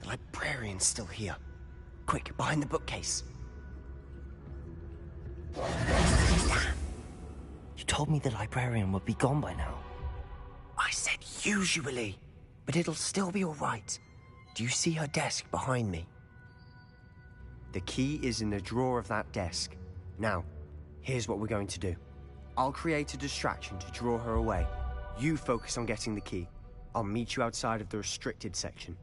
Librarian's still here. Quick, behind the bookcase. You told me the librarian would be gone by now. I said usually, but it'll still be all right. Do you see her desk behind me? The key is in the drawer of that desk. Now, here's what we're going to do. I'll create a distraction to draw her away. You focus on getting the key. I'll meet you outside of the restricted section.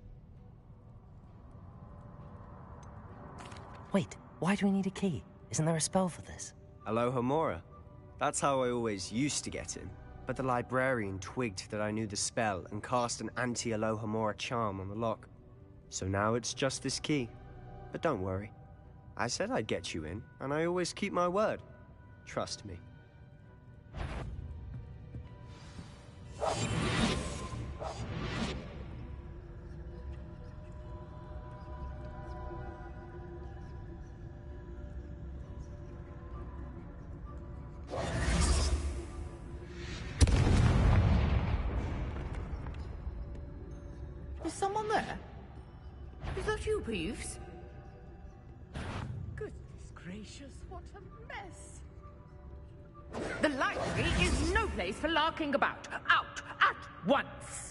Wait, why do we need a key? Isn't there a spell for this? Alohomora. That's how I always used to get in. But the librarian twigged that I knew the spell and cast an anti-Alohomora charm on the lock. So now it's just this key. But don't worry. I said I'd get you in, and I always keep my word. Trust me. Is someone there? Is that you, Peeves? Goodness gracious, what a mess! The library is no place for larking about. Out at once!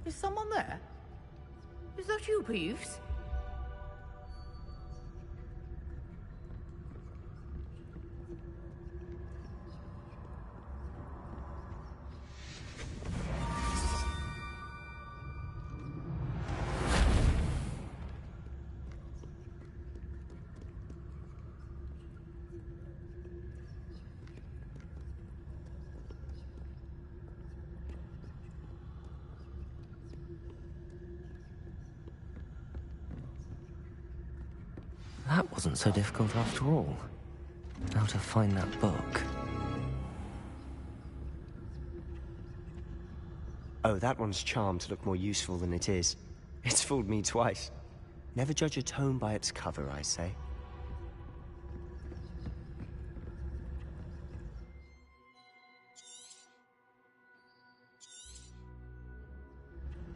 Is someone there? Is that you, Peeves? That wasn't so difficult after all. How to find that book. Oh, that one's charmed to look more useful than it is. It's fooled me twice. Never judge a tome by its cover, I say.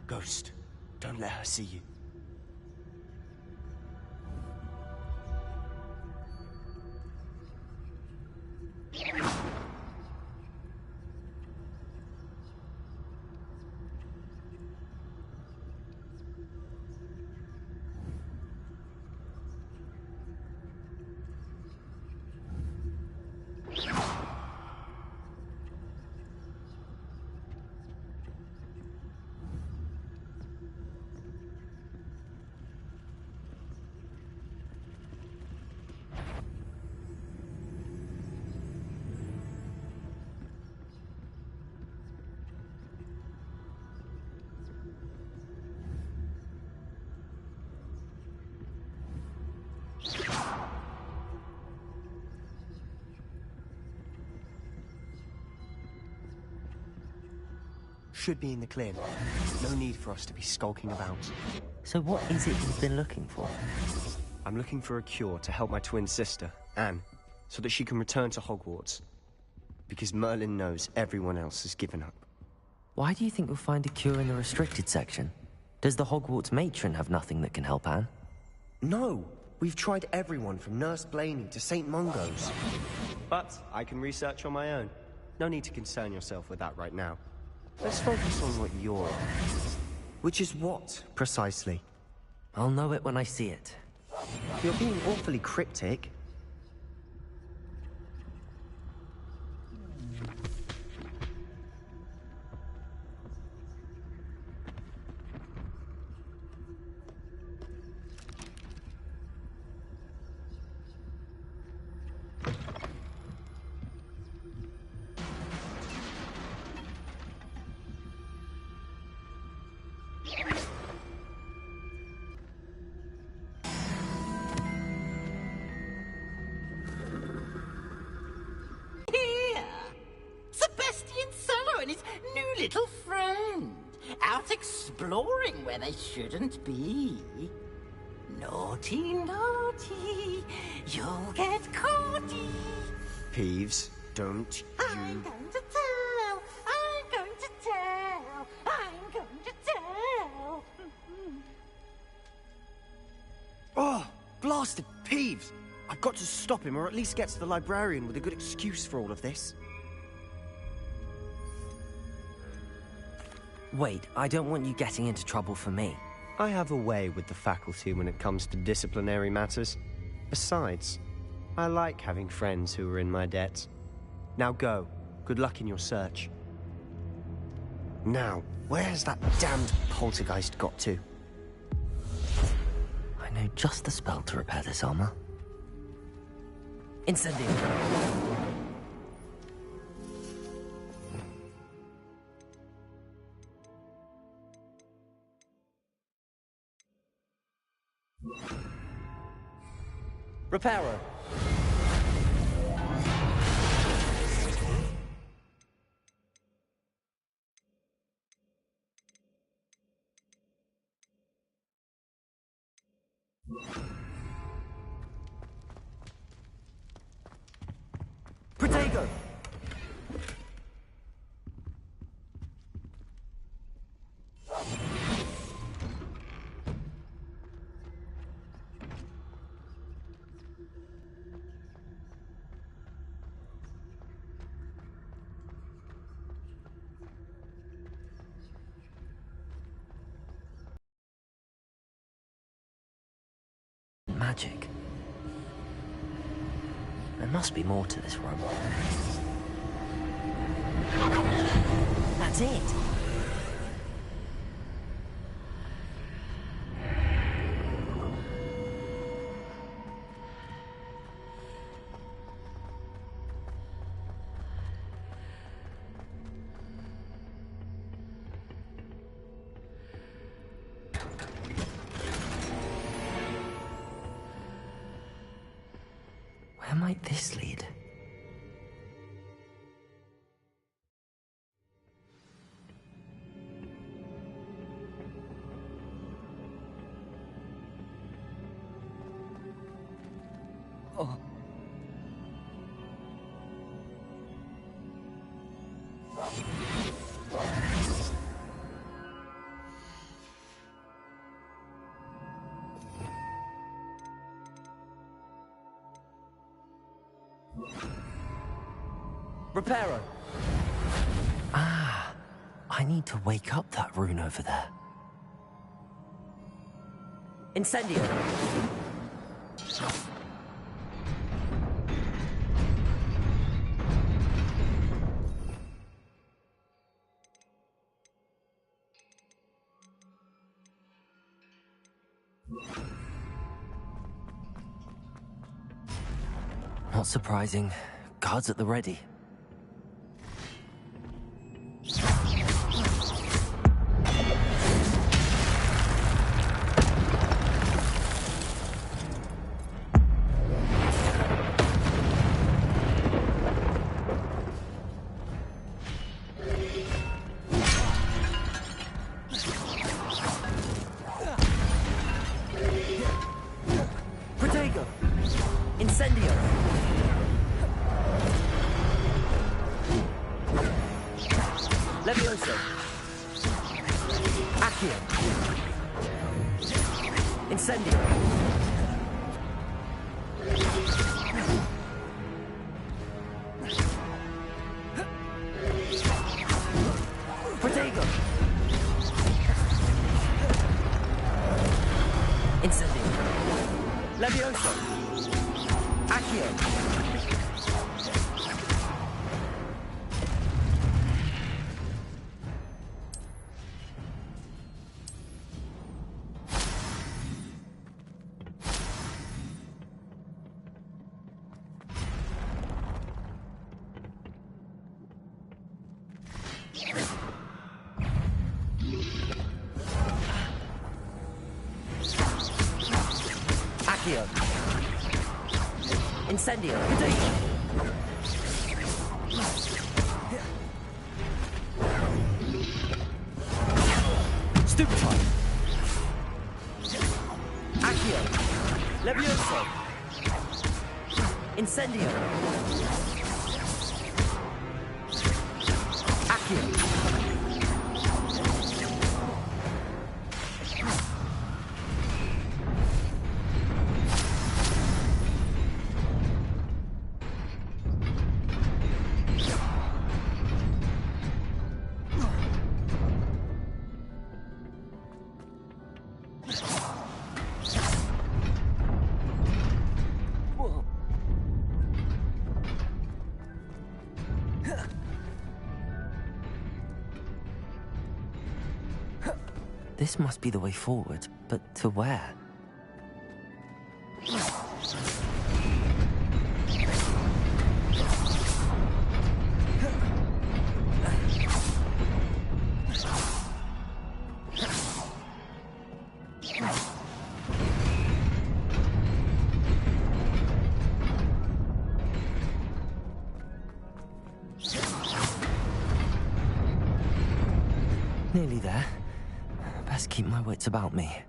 Ghost, don't let her see you. Should be in the clear. No need for us to be skulking about. So what is it you've been looking for? I'm looking for a cure to help my twin sister, Anne, so that she can return to Hogwarts. Because Merlin knows everyone else has given up. Why do you think you'll find a cure in the restricted section? Does the Hogwarts matron have nothing that can help Anne? No! We've tried everyone from Nurse Blaney to St. Mungo's. But I can research on my own. No need to concern yourself with that right now. Let's focus on what you're on. Which is what, precisely? I'll know it when I see it. You're being awfully cryptic. Little friend, out exploring where they shouldn't be. Naughty, naughty, you'll get caughty. Peeves, don't you... I'm going to tell, I'm going to tell, I'm going to tell. Oh, blasted Peeves! I've got to stop him, or at least get to the librarian with a good excuse for all of this. Wait, I don't want you getting into trouble for me. I have a way with the faculty when it comes to disciplinary matters. Besides, I like having friends who are in my debt. Now go. Good luck in your search. Now, where's that damned poltergeist got to? I know just the spell to repair this armor. Incendio. Reparo. Protego. Magic. There must be more to this room. That's it. Where might this lead? Oh. Reparo. Ah, I need to wake up that rune over there. Incendio. Not surprising. Guards at the ready. Protego! Incendio! Levioso! Accio! Incendio! Protego! Incendio! Levioso! Accio! Accio! Incendio! Stupefy! Accio! Levioso! Incendio! Accio! This must be the way forward, but to where? Nearly there. Best keep my wits about me.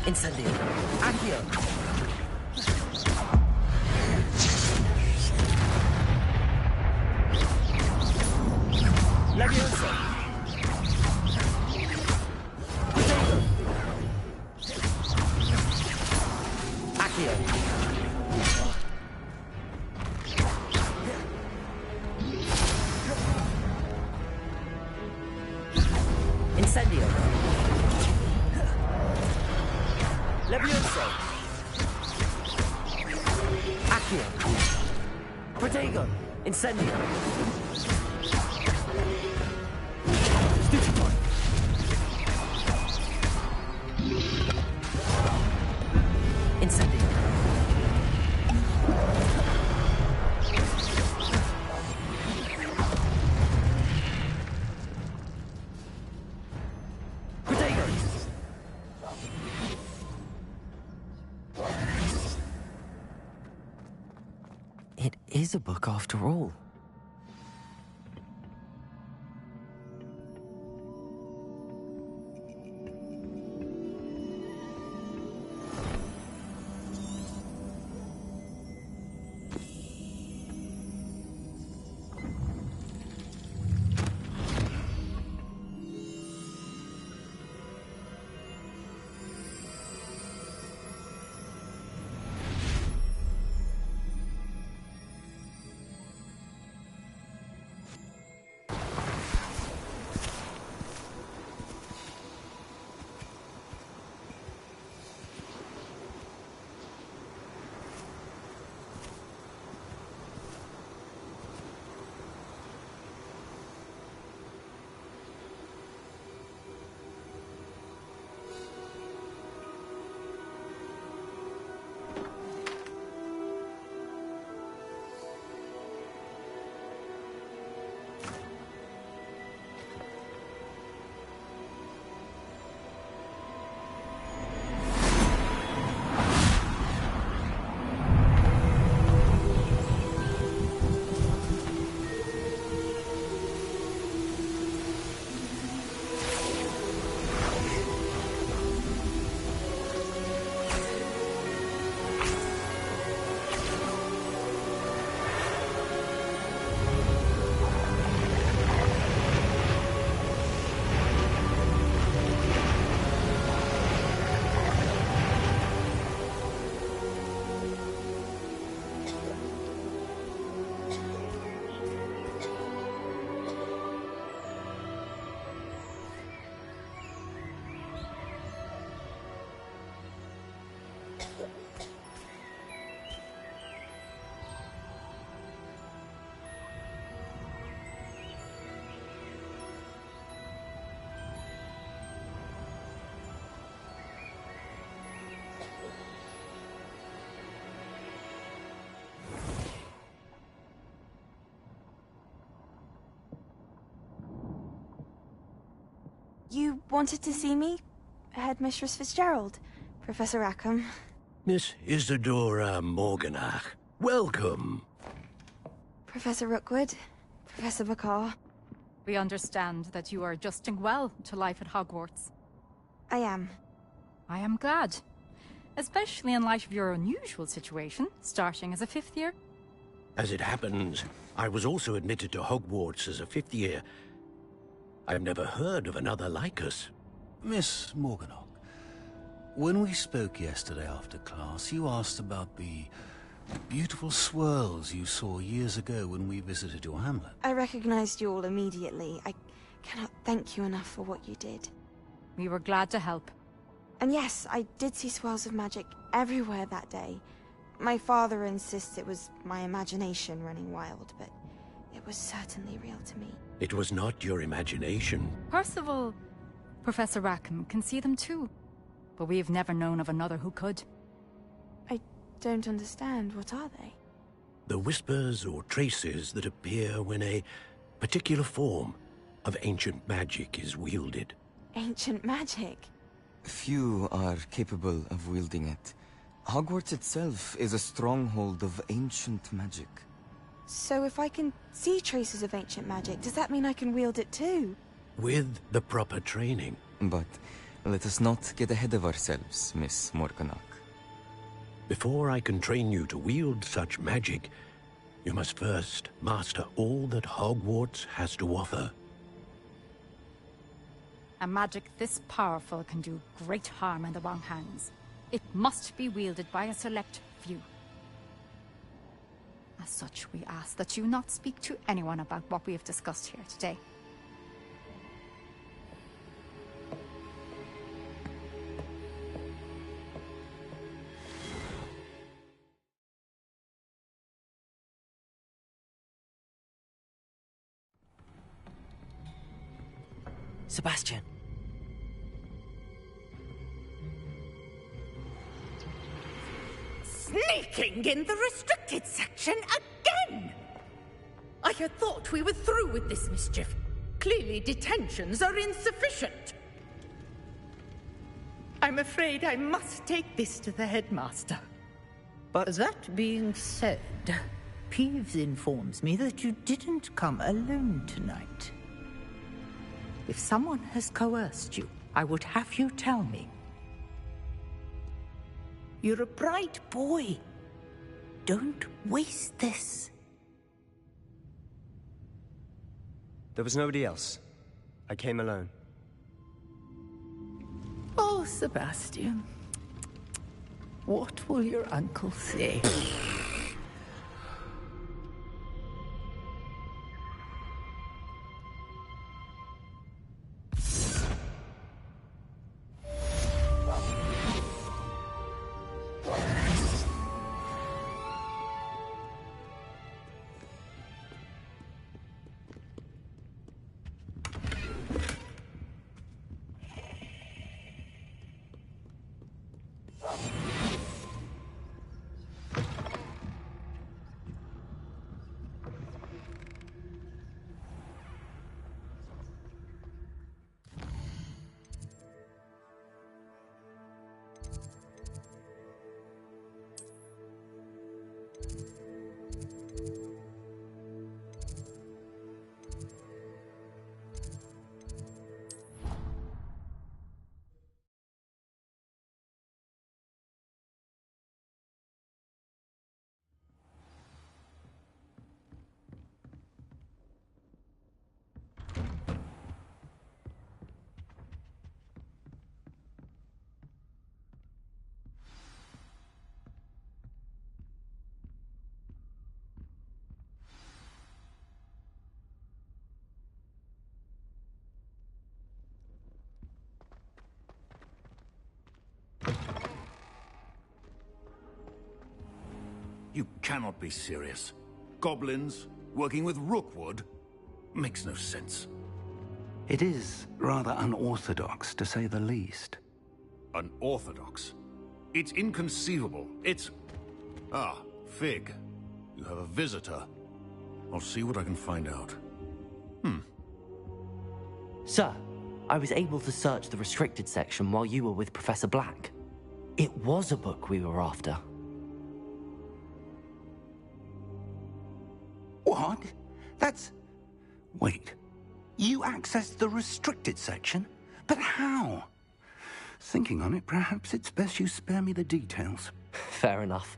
Incendio. Accio. Leviosa. Accio. Incendio. Levioso! Accio! Protego! Incendio! Stupefy! Incendio! Protego! It is a book after all. You wanted to see me? Headmistress Fitzgerald, Professor Rackham. Miss Isadora Morganach, welcome. Professor Rookwood, Professor Bakar. We understand that you are adjusting well to life at Hogwarts. I am. I am glad. Especially in light of your unusual situation, starting as a 5th year. As it happens, I was also admitted to Hogwarts as a 5th year. I've never heard of another like us. Miss Morganach, when we spoke yesterday after class, you asked about the beautiful swirls you saw years ago when we visited your hamlet. I recognized you all immediately. I cannot thank you enough for what you did. We were glad to help. And yes, I did see swirls of magic everywhere that day. My father insists it was my imagination running wild, but it was certainly real to me. It was not your imagination. Percival, Professor Rackham can see them too. But we've never known of another who could. I don't understand. What are they? The whispers or traces that appear when a particular form of ancient magic is wielded. Ancient magic? Few are capable of wielding it. Hogwarts itself is a stronghold of ancient magic. So if I can see traces of ancient magic, does that mean I can wield it too? With the proper training. But let us not get ahead of ourselves, Miss Morganach. Before I can train you to wield such magic, you must first master all that Hogwarts has to offer. A magic this powerful can do great harm in the wrong hands. It must be wielded by a select few. As such, we ask that you not speak to anyone about what we have discussed here today. Sebastian. Sneaking in the restricted section again! I had thought we were through with this mischief. Clearly detentions are insufficient. I'm afraid I must take this to the headmaster. But that being said, Peeves informs me that you didn't come alone tonight. If someone has coerced you, I would have you tell me. You're a bright boy. Don't waste this. There was nobody else. I came alone. Oh, Sebastian. What will your uncle say? You cannot be serious. Goblins working with Rookwood makes no sense. It is rather unorthodox, to say the least. Unorthodox? It's inconceivable. It's... Ah, Fig. You have a visitor. I'll see what I can find out. Sir, I was able to search the restricted section while you were with Professor Black. It was a book we were after. What? That's... Wait. You accessed the restricted section? But how? Thinking on it, perhaps it's best you spare me the details. Fair enough.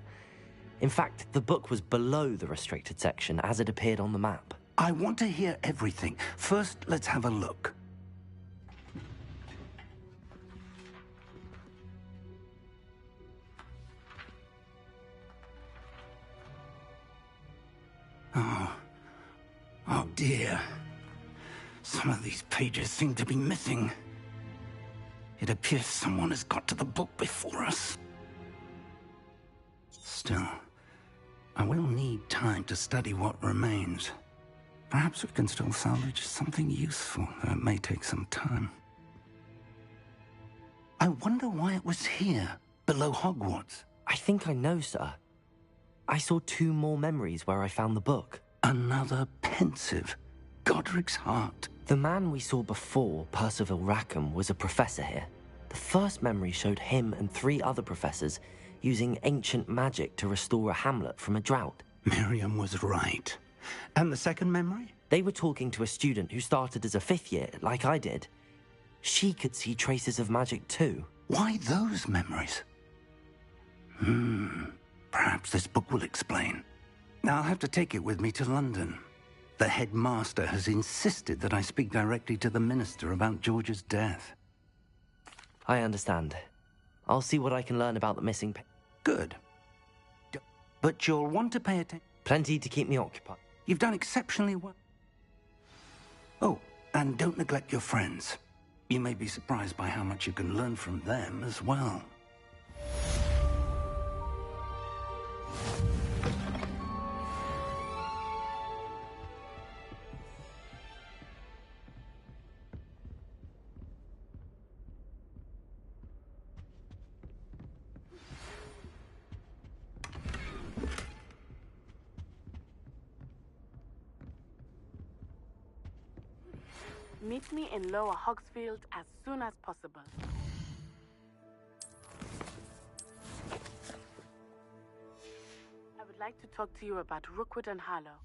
In fact, the book was below the restricted section as it appeared on the map. I want to hear everything. First, let's have a look. Oh dear. Some of these pages seem to be missing. It appears someone has got to the book before us. Still, I will need time to study what remains. Perhaps we can still salvage something useful, though it may take some time. I wonder why it was here, below Hogwarts. I think I know, sir. I saw 2 more memories where I found the book. Another pensive. Godric's heart. The man we saw before, Percival Rackham, was a professor here. The first memory showed him and 3 other professors using ancient magic to restore a hamlet from a drought. Miriam was right. And the second memory? They were talking to a student who started as a 5th year, like I did. She could see traces of magic too. Why those memories? Perhaps this book will explain. I'll have to take it with me to London. The headmaster has insisted that I speak directly to the minister about George's death. I understand. I'll see what I can learn about the missing Good. But you'll want to pay attention. Plenty to keep me occupied. You've done exceptionally well. Oh, and don't neglect your friends. You may be surprised by how much you can learn from them as well. Meet me in Lower Hogsfield as soon as possible. I would like to talk to you about Rookwood and Harlow.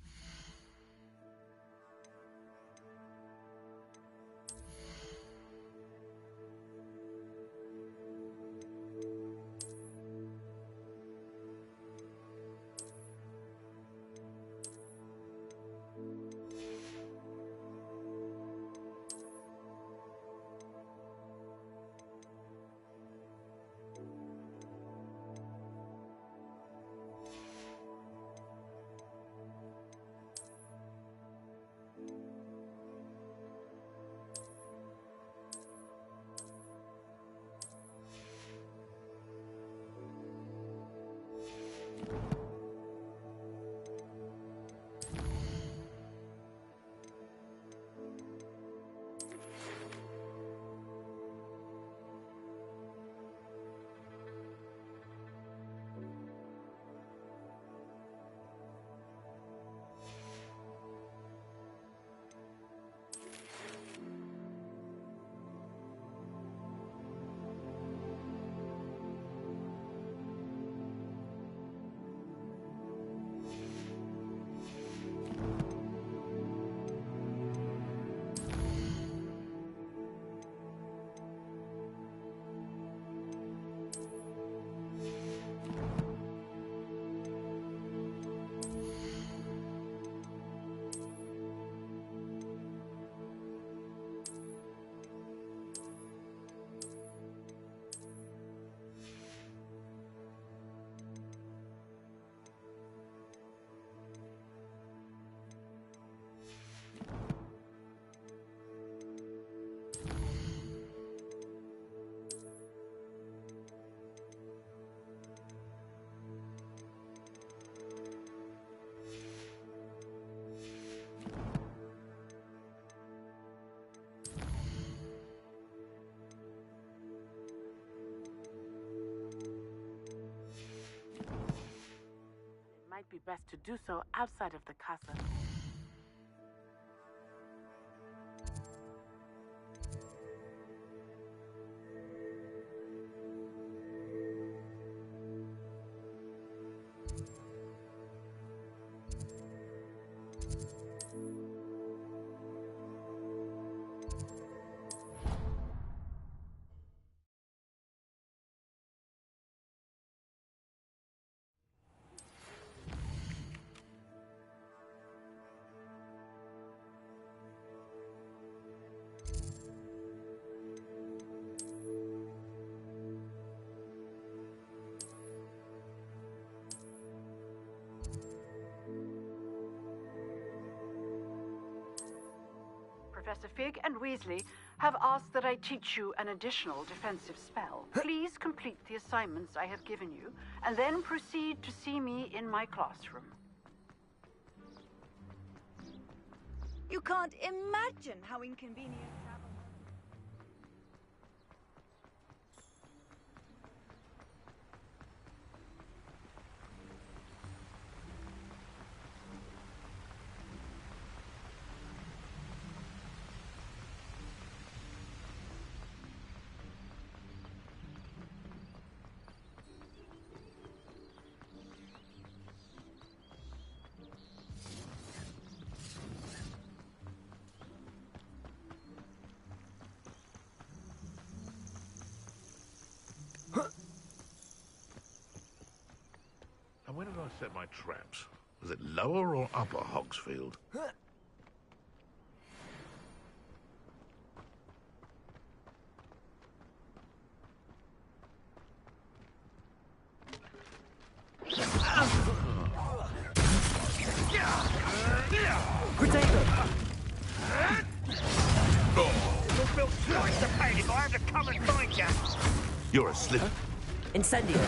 Might be best to do so outside of the castle. Professor Fig and Weasley have asked that I teach you an additional defensive spell. Please complete the assignments I have given you, and then proceed to see me in my classroom. You can't imagine how inconvenient travel. And where did I set my traps? Was it lower or upper Hogsfield? You're a slip. Incendio.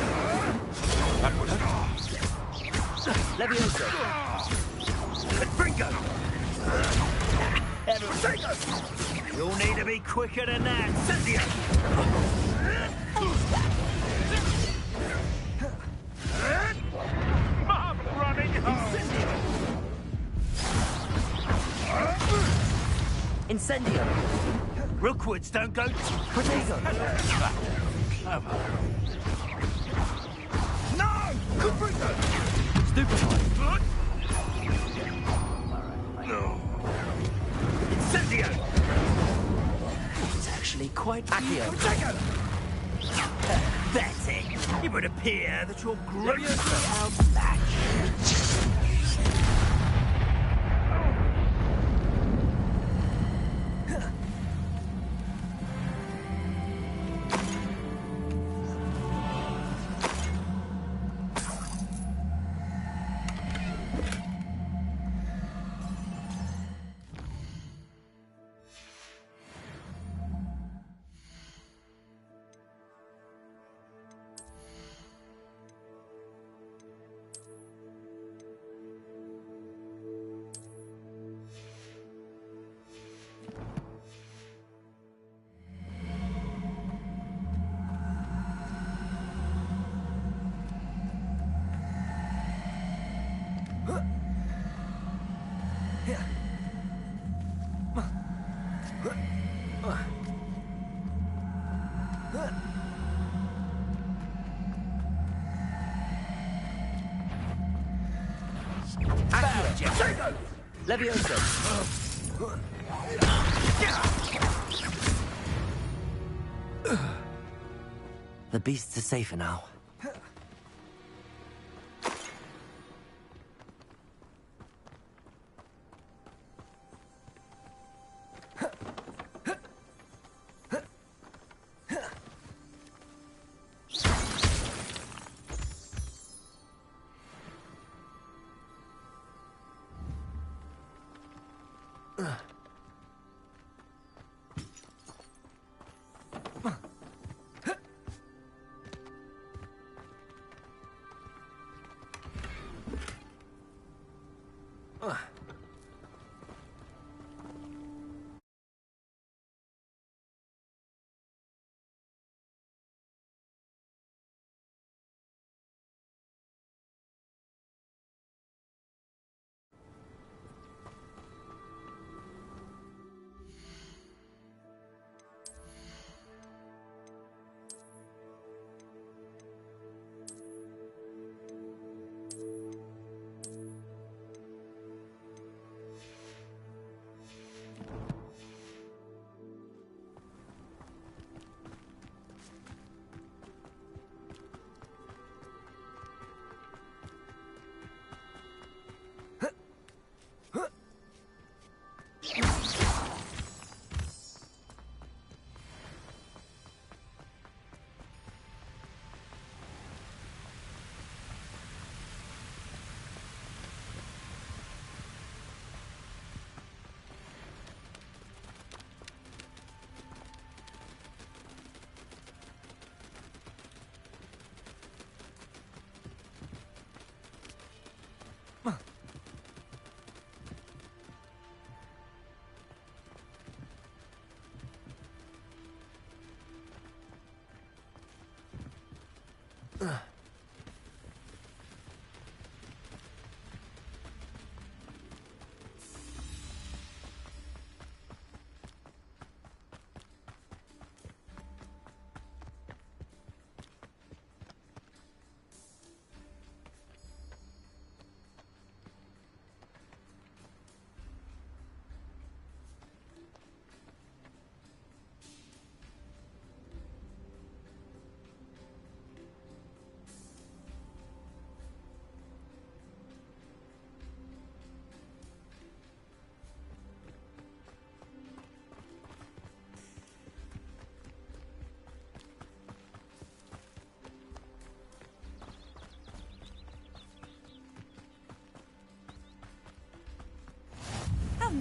That was... Levioso. Bringo! You'll need to be quicker than that. Incendio! Mom running home! Incendio. Rookwoods don't go... Protego. Clever. No! Good Stupefy. No. Incendio! It's actually quite... Accio. Pathetic. It would appear that you're grossly outmatched. Levioso. The beasts are safer now.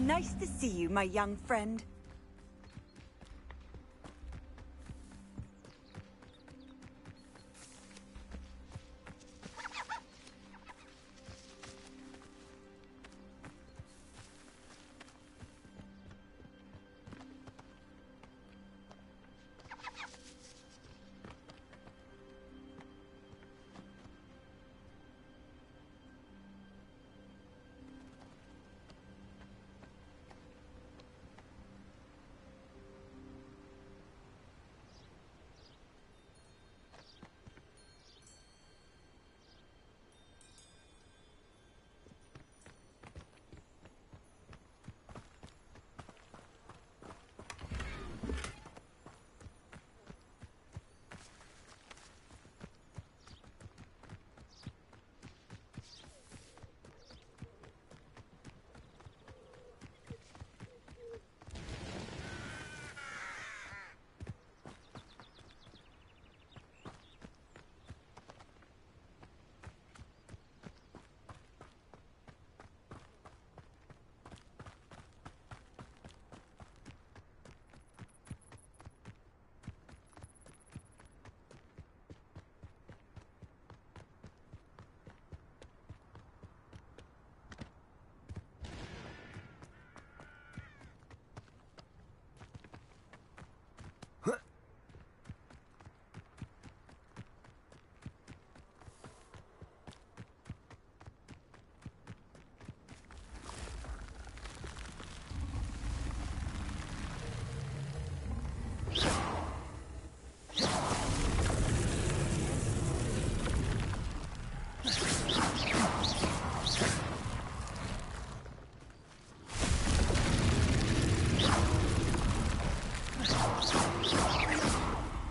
Nice to see you, my young friend.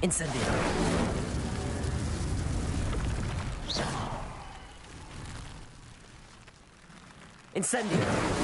Incendio. Incendio.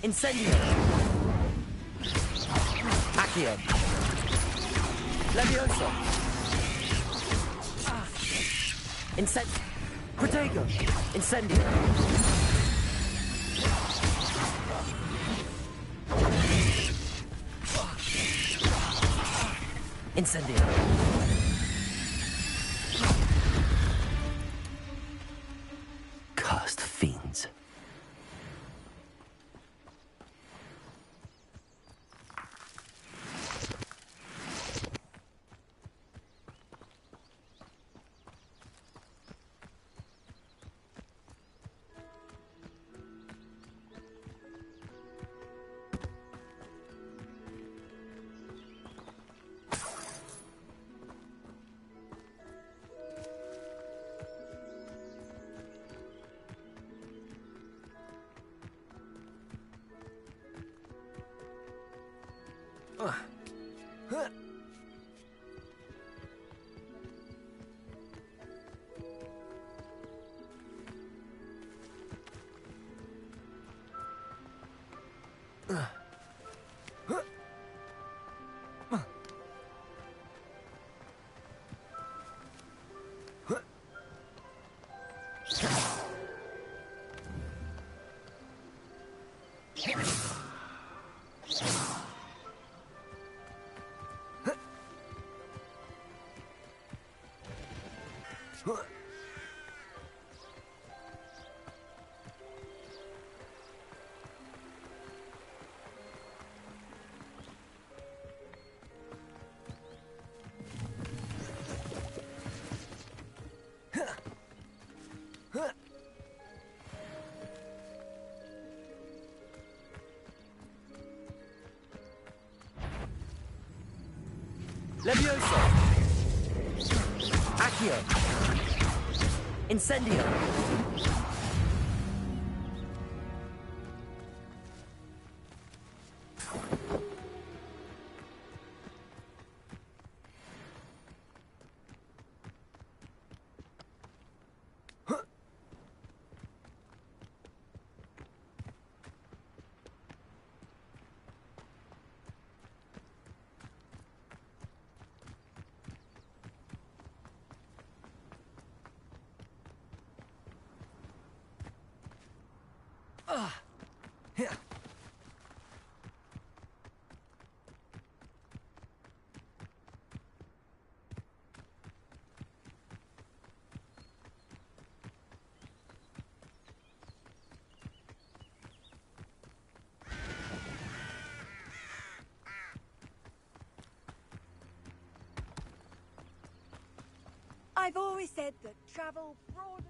Incendio. Accio. Levioso. Protego! Incendio! Incendio! Cursed fiends. Levioso! Accio! Incendio! I've always said that travel broadens...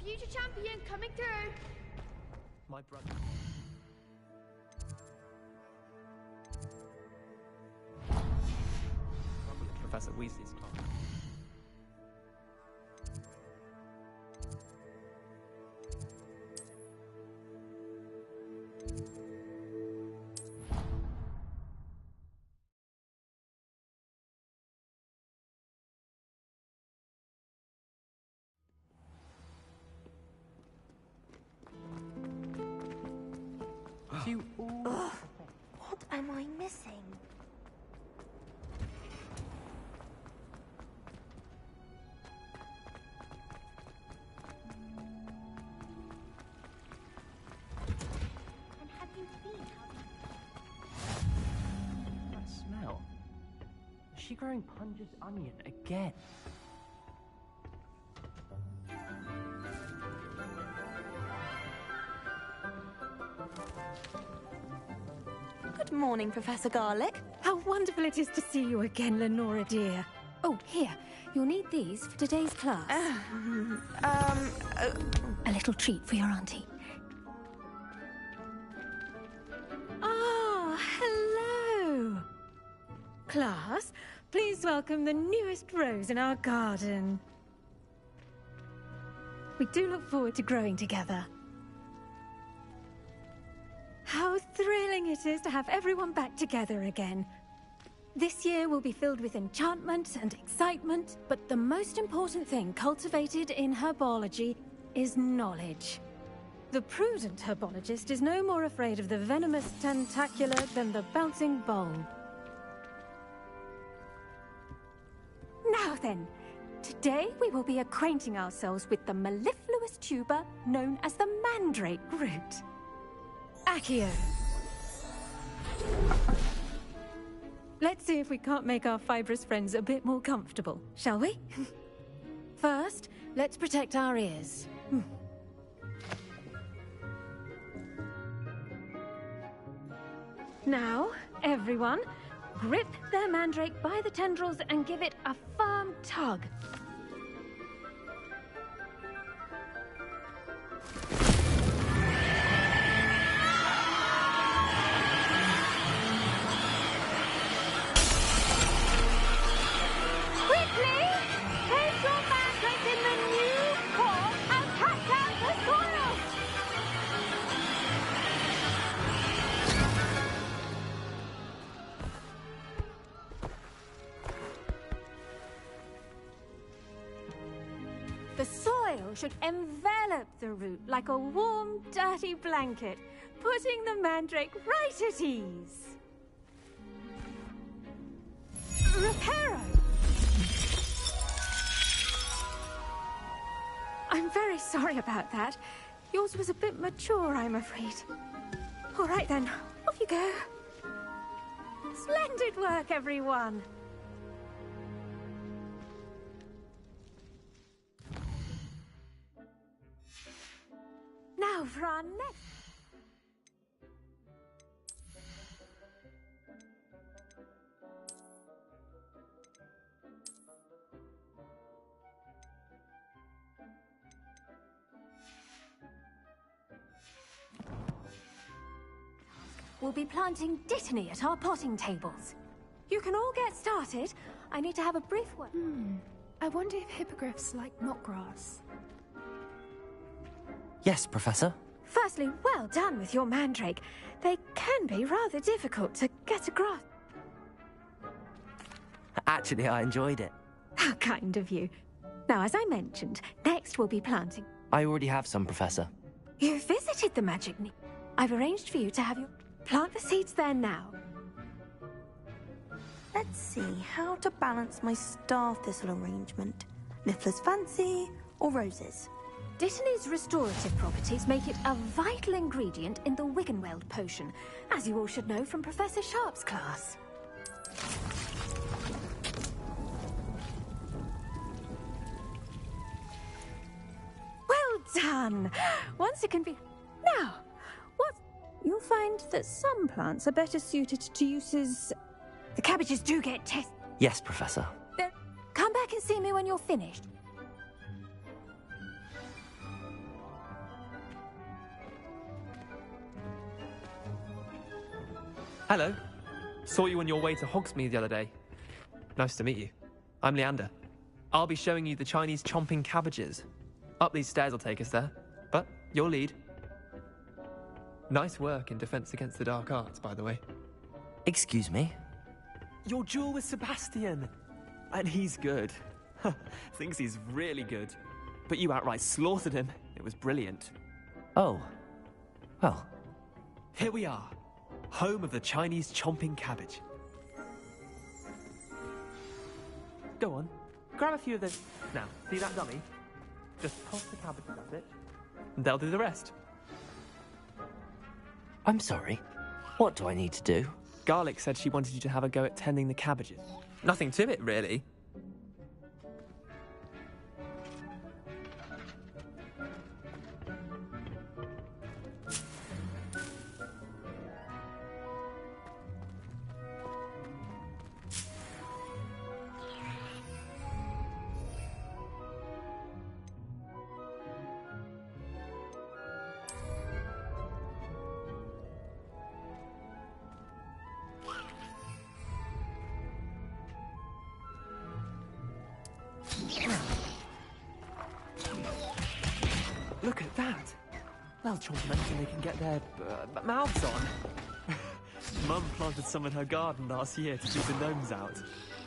Future champion coming through. My brother. Probably Professor Weasley's class. What am I missing? And have you seen how That smell. Is she growing Punja's onion again? Good morning, Professor Garlick. How wonderful it is to see you again, Lenora dear. Oh, here. You'll need these for today's class. A little treat for your auntie. Ah, hello. Class, please welcome the newest rose in our garden. We do look forward to growing together. How thrilling it is to have everyone back together again. This year will be filled with enchantment and excitement, but the most important thing cultivated in herbology is knowledge. The prudent herbologist is no more afraid of the venomous tentacular than the bouncing bulb. Now then, today we will be acquainting ourselves with the mellifluous tuber known as the mandrake root. Accio. Let's see if we can't make our fibrous friends a bit more comfortable, shall we? First, let's protect our ears. Now, everyone, grip their mandrake by the tendrils and give it a firm tug. Quickly! Place your mandrake in the new core and cut out the soil! The soil should envelop the root like a warm, dirty blanket, putting the mandrake right at ease. Reparo! I'm very sorry about that. Yours was a bit mature, I'm afraid. All right then, off you go. Splendid work, everyone. Now for our next... We'll be planting dittany at our potting tables. You can all get started. I need to have a brief word. I wonder if hippogriffs like mock grass. Yes, Professor. Firstly, well done with your mandrake. They can be rather difficult to get a grasp. Actually, I enjoyed it. How kind of you. Now, as I mentioned, next we'll be planting. I already have some, Professor. You visited the magic need. I've arranged for you to have your... Plant the seeds there now. Let's see how to balance my star thistle arrangement. Niffler's fancy or roses? Dittany's restorative properties make it a vital ingredient in the Wiggenweld potion, as you all should know from Professor Sharp's class. Well done! Once it can be... Now, what... You'll find that some plants are better suited to uses... The cabbages do get tested. Yes, Professor. Come back and see me when you're finished. Hello. Saw you on your way to Hogsmeade the other day. Nice to meet you. I'm Leander. I'll be showing you the Chinese chomping cabbages. Up these stairs will take us there. But your lead. Nice work in Defense Against the Dark Arts, by the way. Excuse me? Your duel with Sebastian. And he's good. Thinks he's really good. But you outright slaughtered him. It was brilliant. Oh. Well. Here we are. Home of the Chinese chomping cabbage. Go on. Grab a few of those. Now, see that dummy? Just toss the cabbages at it. And they'll do the rest. I'm sorry. What do I need to do? Garlic said she wanted you to have a go at tending the cabbages. Nothing to it, really. Look at that! They'll chomp anything they can get their mouths on. Mum planted some in her garden last year to keep the gnomes out.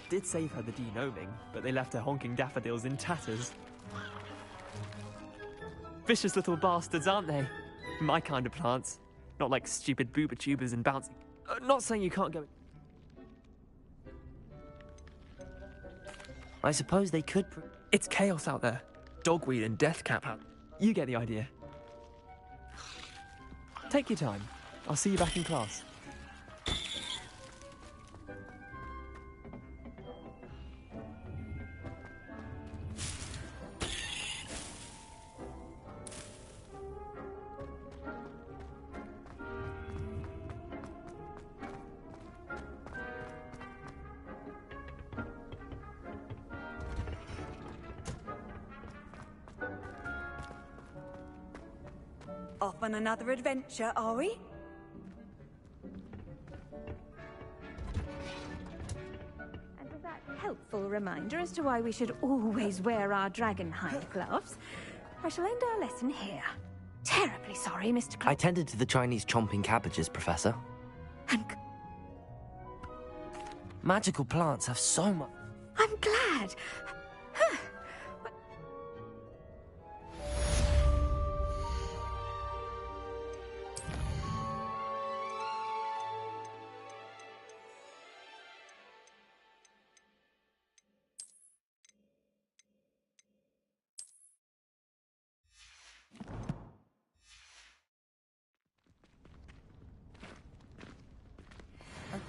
Did save her the de-gnoming, but they left her honking daffodils in tatters. Vicious little bastards, aren't they? My kind of plants. Not like stupid booba tubers and bouncing. Not saying you can't go... I suppose they could... It's chaos out there. Dogweed and deathcap have... You get the idea. Take your time. I'll see you back in class. Off on another adventure, are we? And with that helpful reminder as to why we should always wear our dragonhide gloves, I shall end our lesson here. Terribly sorry, Mr. I tended to the Chinese chomping cabbages, Professor. And magical plants have so much... I'm glad.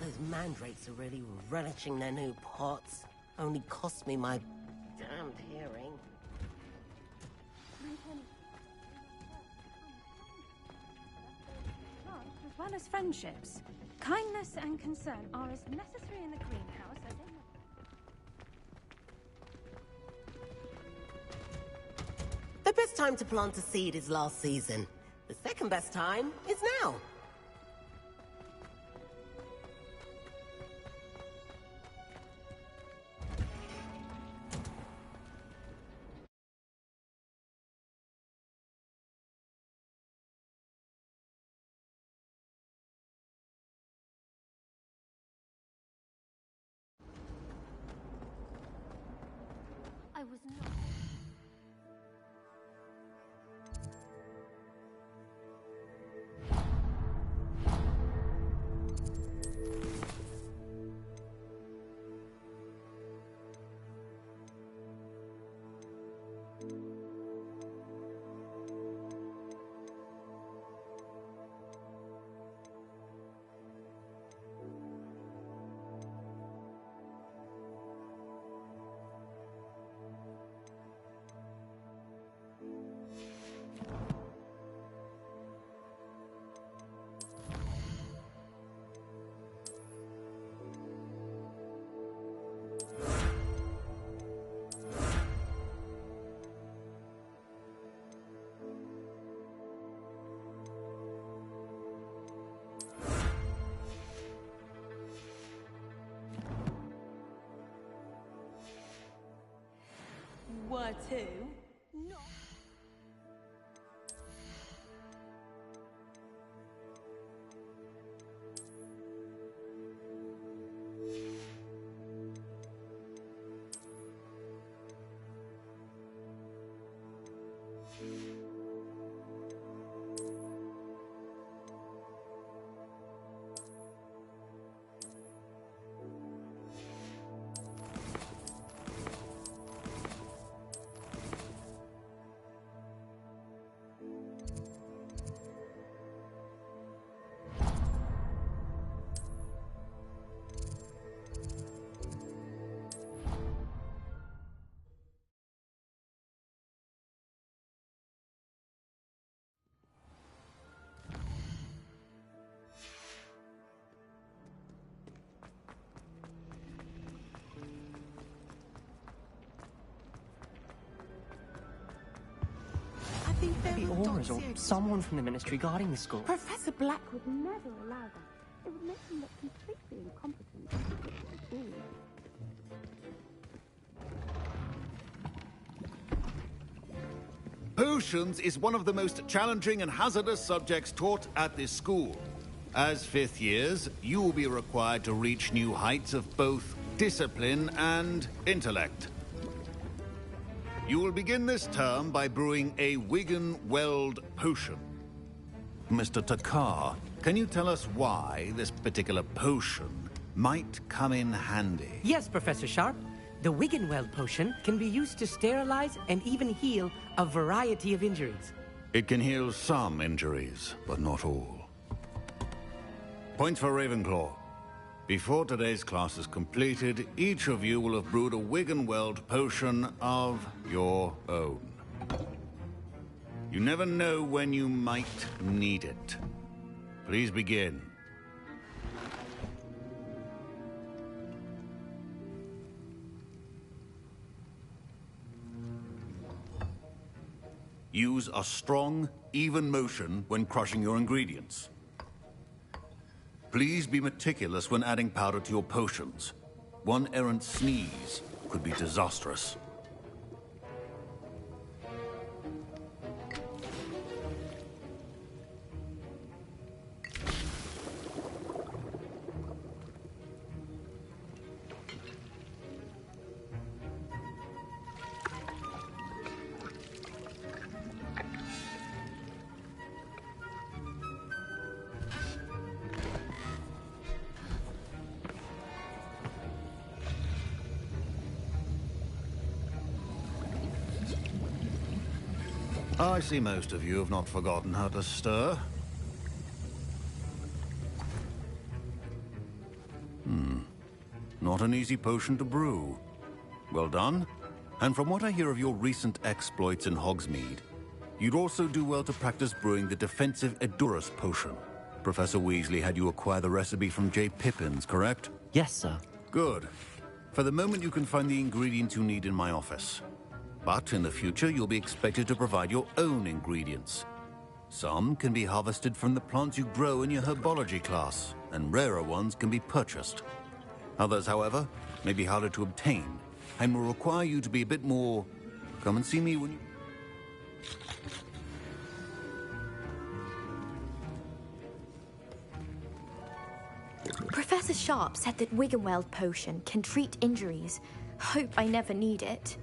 Those mandrakes are really relishing their new pots. Only cost me my damned hearing. As well as friendships, kindness and concern are as necessary in the greenhouse as in The best time to plant a seed is last season. The second best time is now. I was not. Were to. No. Maybe Aura's or someone from the Ministry guarding the school. Professor Black would never allow that. It would make him look completely incompetent. Potions is one of the most challenging and hazardous subjects taught at this school. As fifth years, you will be required to reach new heights of both discipline and intellect. You will begin this term by brewing a Wiggenweld potion. Mr. Takar, can you tell us why this particular potion might come in handy? Yes, Professor Sharp. The Wiggenweld potion can be used to sterilize and even heal a variety of injuries. It can heal some injuries, but not all. Points for Ravenclaw. Before today's class is completed, each of you will have brewed a Wiggenweld potion of your own. You never know when you might need it. Please begin. Use a strong, even motion when crushing your ingredients. Please be meticulous when adding powder to your potions. One errant sneeze could be disastrous. I see most of you have not forgotten how to stir. Not an easy potion to brew. Well done. And from what I hear of your recent exploits in Hogsmeade, you'd also do well to practice brewing the defensive Edurus potion. Professor Weasley had you acquire the recipe from J. Pippin's, correct? Yes, sir. Good. For the moment, you can find the ingredients you need in my office. But in the future, you'll be expected to provide your own ingredients. Some can be harvested from the plants you grow in your herbology class, and rarer ones can be purchased. Others, however, may be harder to obtain, and will require you to be a bit more... Come and see me when you... Professor Sharp said that Wiggenweld potion can treat injuries. Hope I never need it.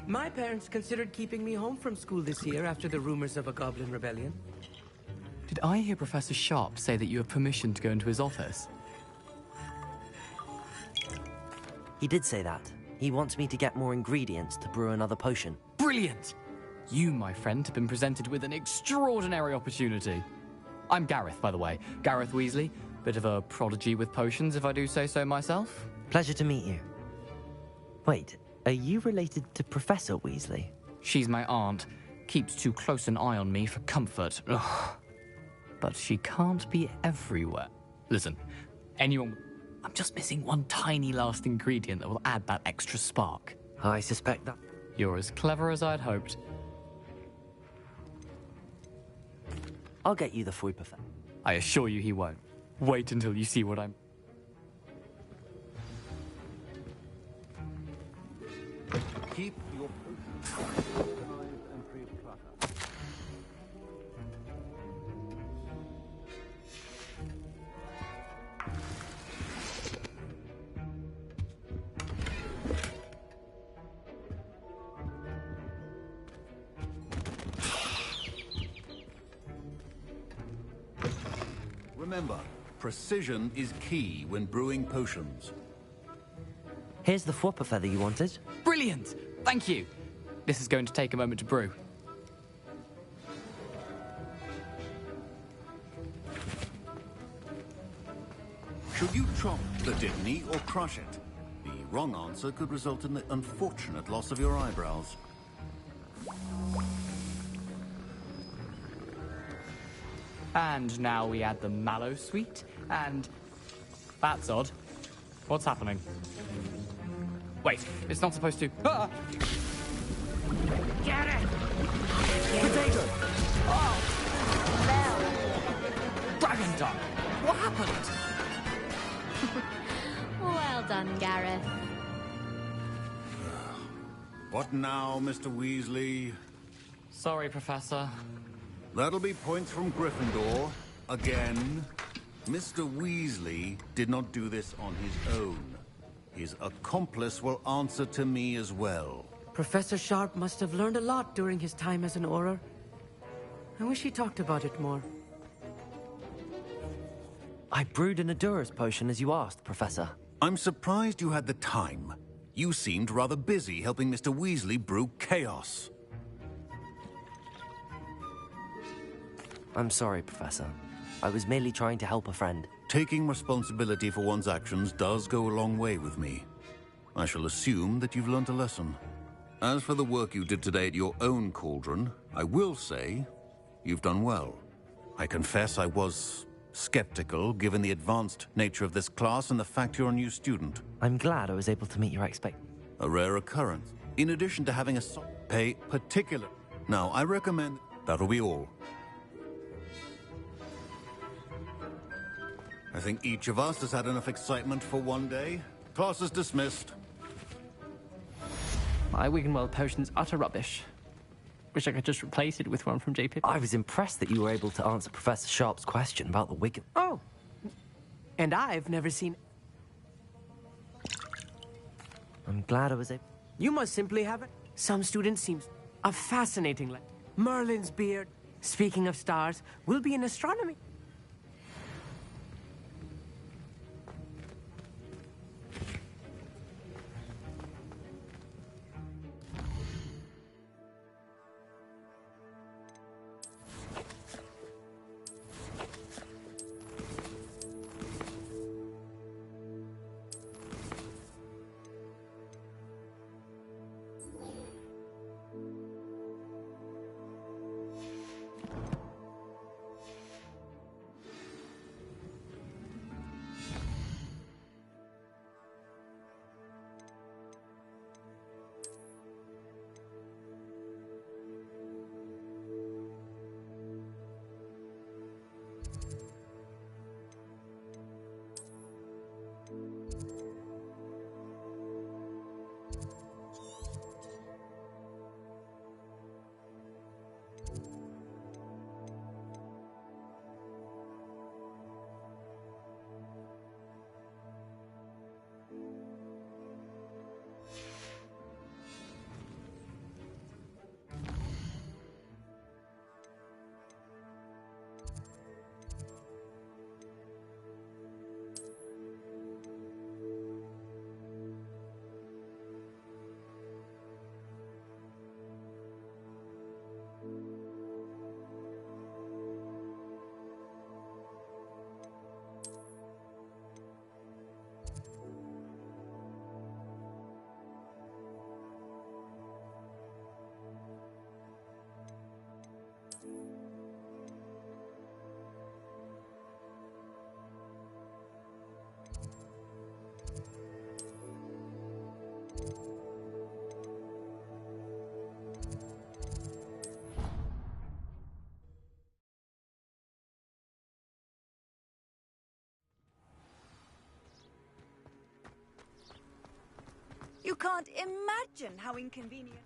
My parents considered keeping me home from school this year after the rumors of a goblin rebellion. Did I hear Professor Sharp say that you have permission to go into his office? He did say that. He wants me to get more ingredients to brew another potion. Brilliant! You, my friend, have been presented with an extraordinary opportunity. I'm Gareth, by the way. Gareth Weasley. Bit of a prodigy with potions, if I do say so myself. Pleasure to meet you. Wait, are you related to Professor Weasley? She's my aunt. Keeps too close an eye on me for comfort. Ugh. But she can't be everywhere. Listen, anyone... I'm just missing one tiny last ingredient that will add that extra spark. I suspect that... You're as clever as I'd hoped. I'll get you the food perfect. I assure you he won't. Wait until you see what I'm... Keep your... Remember, precision is key when brewing potions. Here's the Fwopper feather you wanted. Brilliant! Thank you. This is going to take a moment to brew. Should you chop the Dittany or crush it? The wrong answer could result in the unfortunate loss of your eyebrows. And now we add the mallow sweet, and... That's odd. What's happening? Wait, it's not supposed to... Ah! Get it! Potato! Oh! Dragon Duck! What happened? Well done, Gareth. What now, Mr. Weasley? Sorry, Professor. That'll be points from Gryffindor. Again. Mr. Weasley did not do this on his own. His accomplice will answer to me as well. Professor Sharp must have learned a lot during his time as an Auror. I wish he talked about it more. I brewed an Adurus potion as you asked, Professor. I'm surprised you had the time. You seemed rather busy helping Mr. Weasley brew chaos. I'm sorry, Professor. I was merely trying to help a friend. Taking responsibility for one's actions does go a long way with me. I shall assume that you've learnt a lesson. As for the work you did today at your own cauldron, I will say you've done well. I confess I was skeptical, given the advanced nature of this class and the fact you're a new student. I'm glad I was able to meet your expectations. A rare occurrence. In addition to having a pay particular. Now, I recommend that'll be all. I think each of us has had enough excitement for one day. Class is dismissed. My Wiggenweld potion's utter rubbish. Wish I could just replace it with one from J. Pippin. I was impressed that you were able to answer Professor Sharp's question about the Wiggen. Oh! And I've never seen... I'm glad I was able... You must simply have it. Some students seem a fascinating... Merlin's beard. Speaking of stars, will be in astronomy. You can't imagine how inconvenient.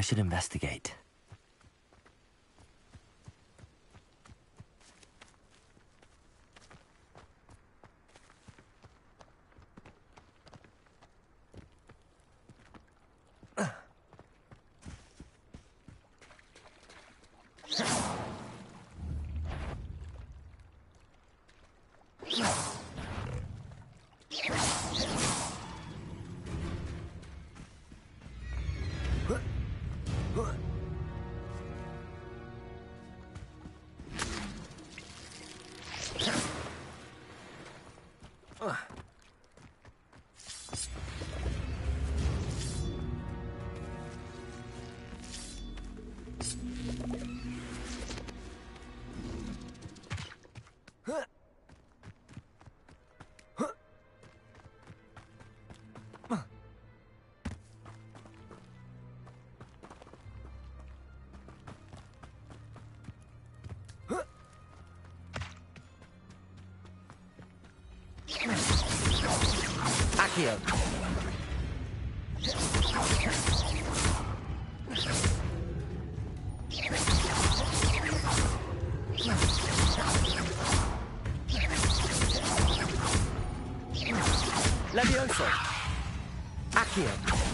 should investigate. Accio. Levioso. Accio.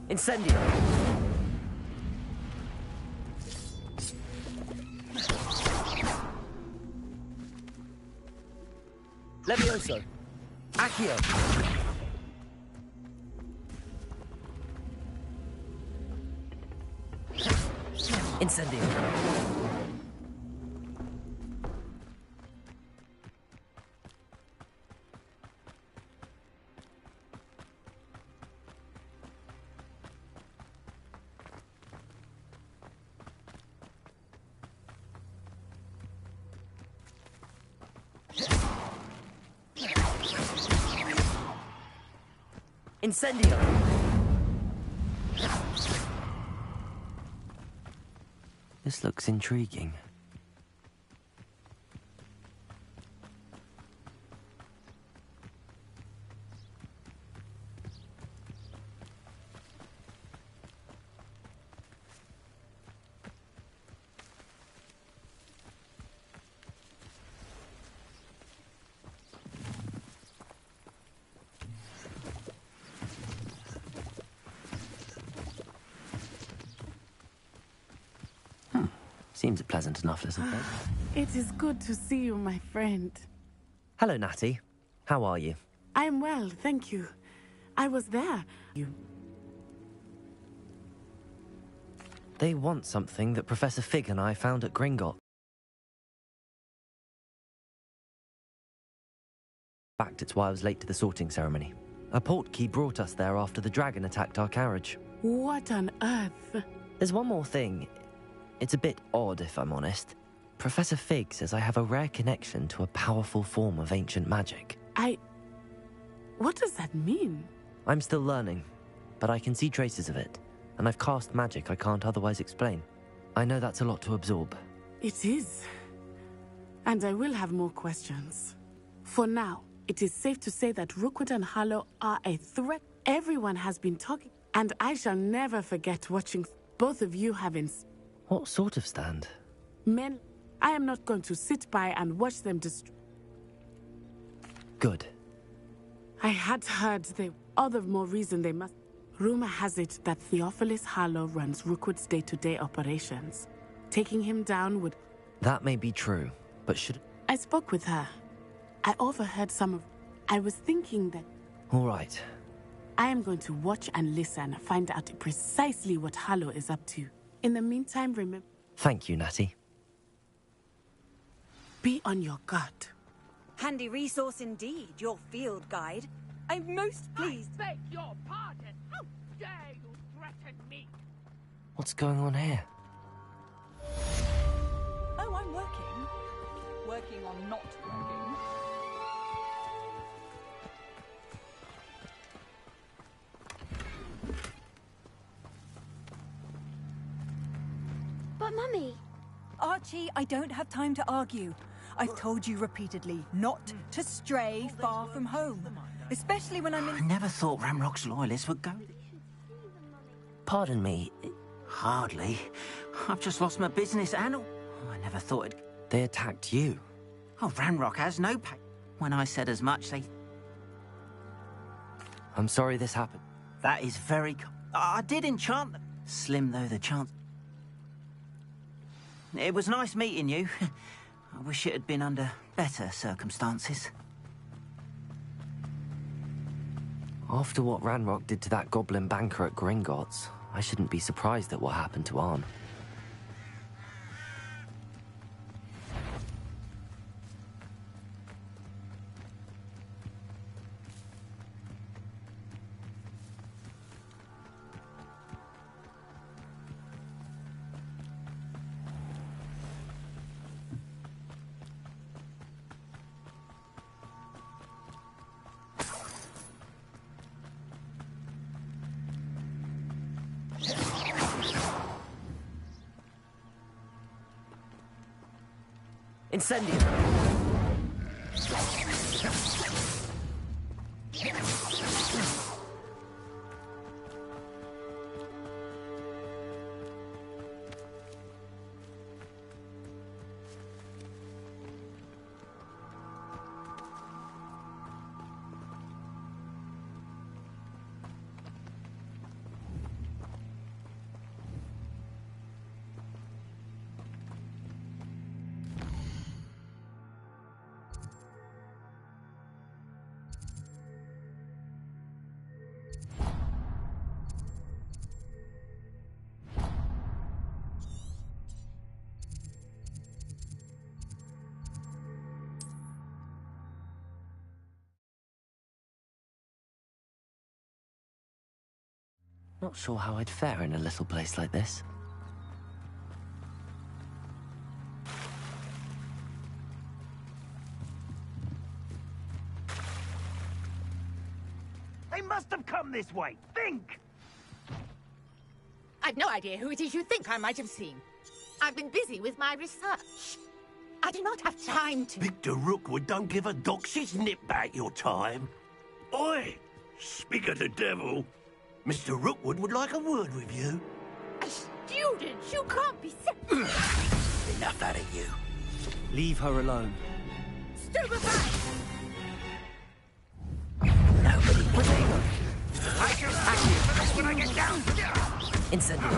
Incendio. Levioso. Accio. Incendio. Incendio! This looks intriguing. Seems a pleasant enough little place. It is good to see you, my friend. Hello, Natty. How are you? I'm well, thank you. I was there. They want something that Professor Fig and I found at Gringotts. In fact, it's why I was late to the sorting ceremony. A portkey brought us there after the dragon attacked our carriage. What on earth? There's one more thing. It's a bit odd, if I'm honest. Professor Fig says I have a rare connection to a powerful form of ancient magic. What does that mean? I'm still learning, but I can see traces of it, and I've cast magic I can't otherwise explain. I know that's a lot to absorb. It is. And I will have more questions. For now, it is safe to say that Rookwood and Harlow are a threat. Everyone has been talking, and I shall never forget watching both of you have What sort of stand? men. I am not going to sit by and watch them Good. I had heard all the more reason they must. Rumor has it that Theophilus Harlow runs Rookwood's day-to-day operations. Taking him down would... That may be true, but should... I spoke with her. I overheard some of... I was thinking that... All right. I am going to watch and listen, find out precisely what Harlow is up to. In the meantime, remember... Thank you, Natty. Be on your guard. Handy resource indeed, your field guide. I'm most pleased. I beg your pardon. How dare you threaten me? What's going on here? Oh, I'm working. Working on not working. But, Mummy... Archie, I don't have time to argue. I've told you repeatedly not to stray far from home. Especially when I'm in... I never thought Ramrock's loyalists would go... Pardon me. Hardly. I've just lost my business and... I never thought it... They attacked you. Oh, Ramrock has no pay. When I said as much, they... I'm sorry this happened. That is very... I did enchant them. Slim though the chance... It was nice meeting you. I wish it had been under better circumstances. After what Ranrock did to that goblin banker at Gringotts, I shouldn't be surprised at what happened to Arn. Incendio! Not sure how I'd fare in a little place like this. They must have come this way. Think! I've no idea who it is you think I might have seen. I've been busy with my research. I do not have time to... Victor Rookwood don't give a doxy's nip back your time. Oi! Speak of the devil. Mr. Rookwood would like a word with you. A student? You can't be... Enough out of you. Leave her alone. Stupefy! Nobody would. I can hack you for this when I get down. Incendio.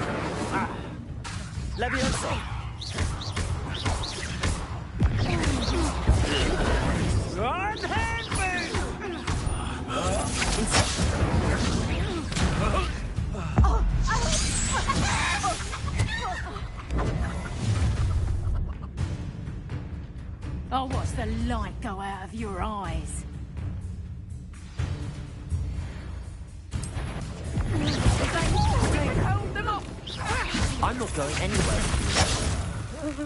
Levioso. Unhand me! Oh, watch the light go out of your eyes. Hold them off! I'm not going anywhere.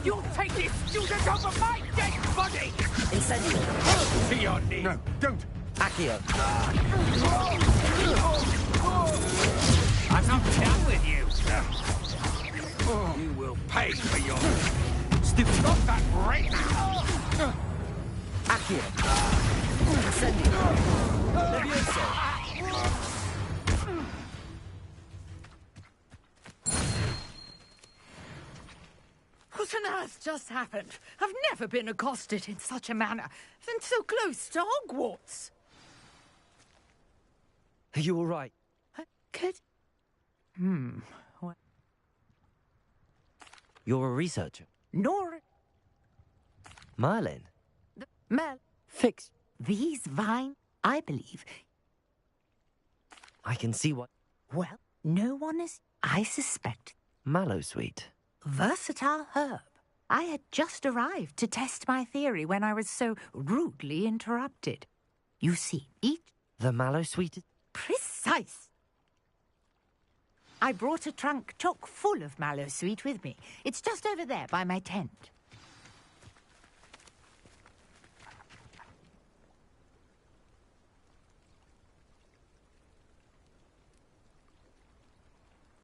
You'll take this student over my dead body! Incendio. To your knee. No, don't. Accio. I'm not done with you. You will pay for your... Stupid. Stop that break! Accio. Incendio. Levioso. Who's What on earth just happened? I've never been accosted in such a manner, and so close to Hogwarts. Are you all right? Could... What? You're a researcher. Nor... Merlin? Mel... Fix. These vines, I believe... I can see what... Well, no one is... I suspect... Mallowsweet. Versatile herb. I had just arrived to test my theory when I was so rudely interrupted. You see, each... The Mallowsweet? Precise. I brought a trunk chock full of Mallowsweet with me. It's just over there by my tent.